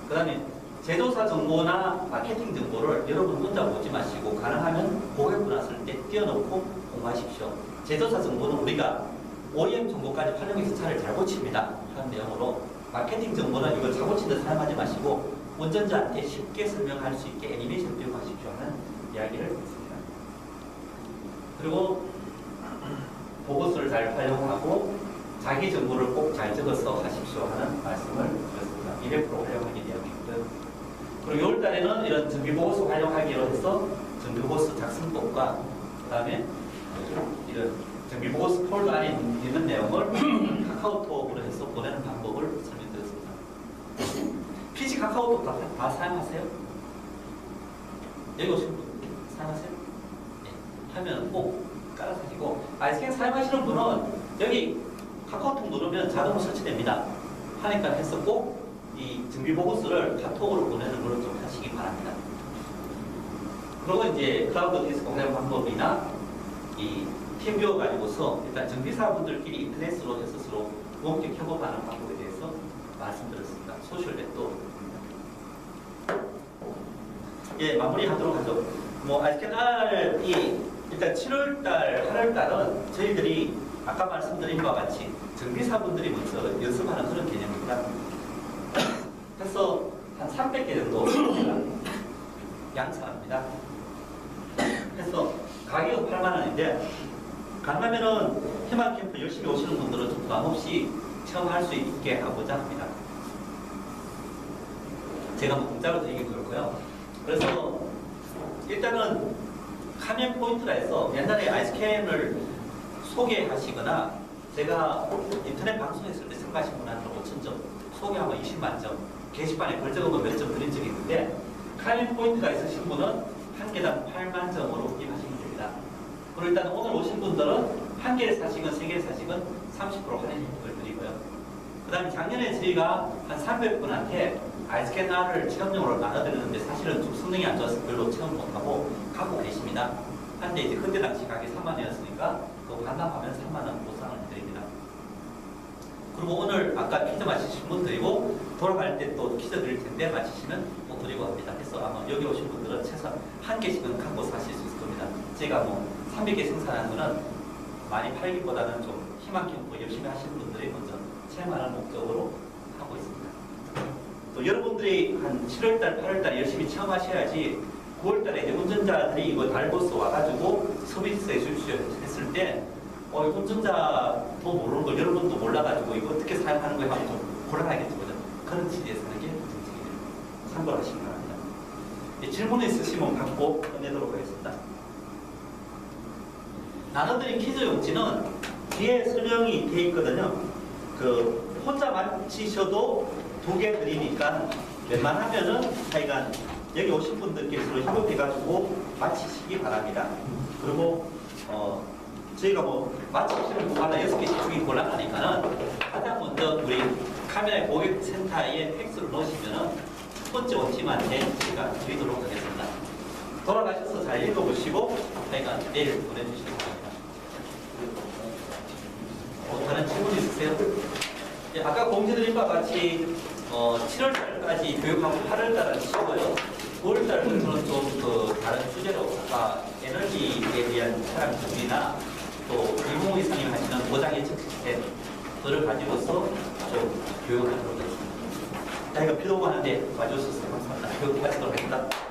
그 다음에 제조사 정보나 마케팅 정보를 여러분 혼자 보지 마시고 가능하면 고객분 왔을 때 띄워놓고 공부하십시오. 제조사 정보는 우리가 OEM 정보까지 활용해서 차를 잘 고칩니다 하는 내용으로 마케팅 정보는 이걸 잘 고치는데 사용하지 마시고 운전자한테 쉽게 설명할 수 있게 애니메이션 띄워가십시오 하는 이야기를 했습니다. 그리고 보고서를 잘 활용하고 자기 정보를 꼭 잘 적어서 하십시오 하는 말씀을 드렸습니다. 200% 활용하기 이야기고요. 그리고 6월 달에는 이런 정비보고서 활용하기로 해서 정비보고서 작성법과 그 다음에 이런 정비보고서 폴더 안에 있는 내용을 카카오톡으로 해서 보내는 방법을 설명드렸습니다. PC 카카오톡 다 사용하세요? 여기 오신 분 사용하세요? 네. 하면 꼭 깔아주시고 아이스캔 사용하시는 분은 여기 카카오톡 누르면 자동으로 설치됩니다. 하니까 해서 꼭 이 정비보고서를 카톡으로 보내는 걸 좀 하시기 바랍니다. 그리고 이제 클라우드 디스크 활용 방법이나 이 팀뷰어 가지고서 일단 정비사분들끼리 인터넷으로 해서 서로 원격 협업하는 방법에 대해서 말씀드렸습니다. 소셜 네트워크입니다. 예, 마무리하도록 하죠. 뭐 아이스캔 R이 일단 7월달, 8월달은 저희들이 아까 말씀드린 바와 같이 정비사분들이 먼저 연습하는 그런 개념입니다. 그래서 한 300개 정도 양산합니다. 그래서 가격은 8만 원인데 가능하면은 희망 캠프 열심히 오시는 분들은 좀 부담 없이 체험할 수 있게 하고자 합니다. 제가 뭐 공짜로 드리긴 그렇고요. 그래서 일단은 카멘 포인트라 해서 옛날에 아이스캔을 소개하시거나 제가 인터넷 방송했을 때 참가하신 분한테 5,000점, 소개하면 20만 점, 게시판에 벌적으로 몇 점 드린 적이 있는데 카멘 포인트가 있으신 분은 한 개당 8만 점으로 입하시면 됩니다. 그리고 일단 오늘 오신 분들은 한 개를 사시건 세 개를 사시건 30% 할인 혜택을 드리고요. 그 다음에 작년에 저희가 한 300분한테 아이스캔 R을 체험용으로 나눠드렸는데 사실은 좀 성능이 안 좋아서 별로 체험 못하고 갖고 계십니다. 한데 이제 그때 당시 가격이 3만 원이었으니까 그거 반납하면 3만 원 보상을 드립니다. 그리고 오늘 아까 퀴즈 맞히신 분 드리고 돌아갈 때 또 퀴즈 드릴 텐데 맞히시면 또 드리고 합니다. 그래서 아마 여기 오신 분들은 최소한 한 개씩은 갖고 사실 수 있을 겁니다. 제가 뭐 300개 생산하는 거는 많이 팔기보다는 좀 희망 캠프 열심히 하시는 분들이 먼저 체험하는 목적으로 하고 있습니다. 또 여러분들이 한 7월달, 8월달 열심히 체험하셔야지 9월달에 이제 운전자들이 이거 달고서 와가지고 서비스 해주십시오 했을 때 운전자도 모르는 걸 여러분도 몰라가지고 이거 어떻게 사용하는 거야 하면 좀 곤란하겠죠. 그죠? 그런 취지에서 하는 게 정책이에요. 참고를 하시기 바랍니다. 질문 있으시면 갖고 끝내도록 하겠습니다. 나눠드린 퀴즈 용지는 뒤에 설명이 되어 있거든요. 그 혼자 맞히셔도 2개 드리니까 웬만하면은 하여간 여기 오신 분들께 서로 협업해가지고 맞히시기 바랍니다. 그리고 저희가 뭐 맞히시는 분마다 6개씩 주기 곤란하니까는 가장 먼저 우리 카메라 고객센터에 팩스를 넣으시면은 첫 번째 원팀한테 저희가 드리도록 하겠습니다. 돌아가셔서 잘 읽어보시고 저희가 내일 보내주시기 바랍니다. 다른 질문 있으세요? 예, 아까 공지드린 바와 같이 7월달까지 교육하고 8월달은 쉬고요. 9월달부터는 좀 다른 주제로 아까 에너지에 대한 차량 준비나 또 2052상이 하시는 보장 예측 시스템들을 가지고서 좀 교육을 하도록 하겠습니다. 저희가 필요가 하는데 와주셔서 감사합니다. 교육하도록 하겠습니다.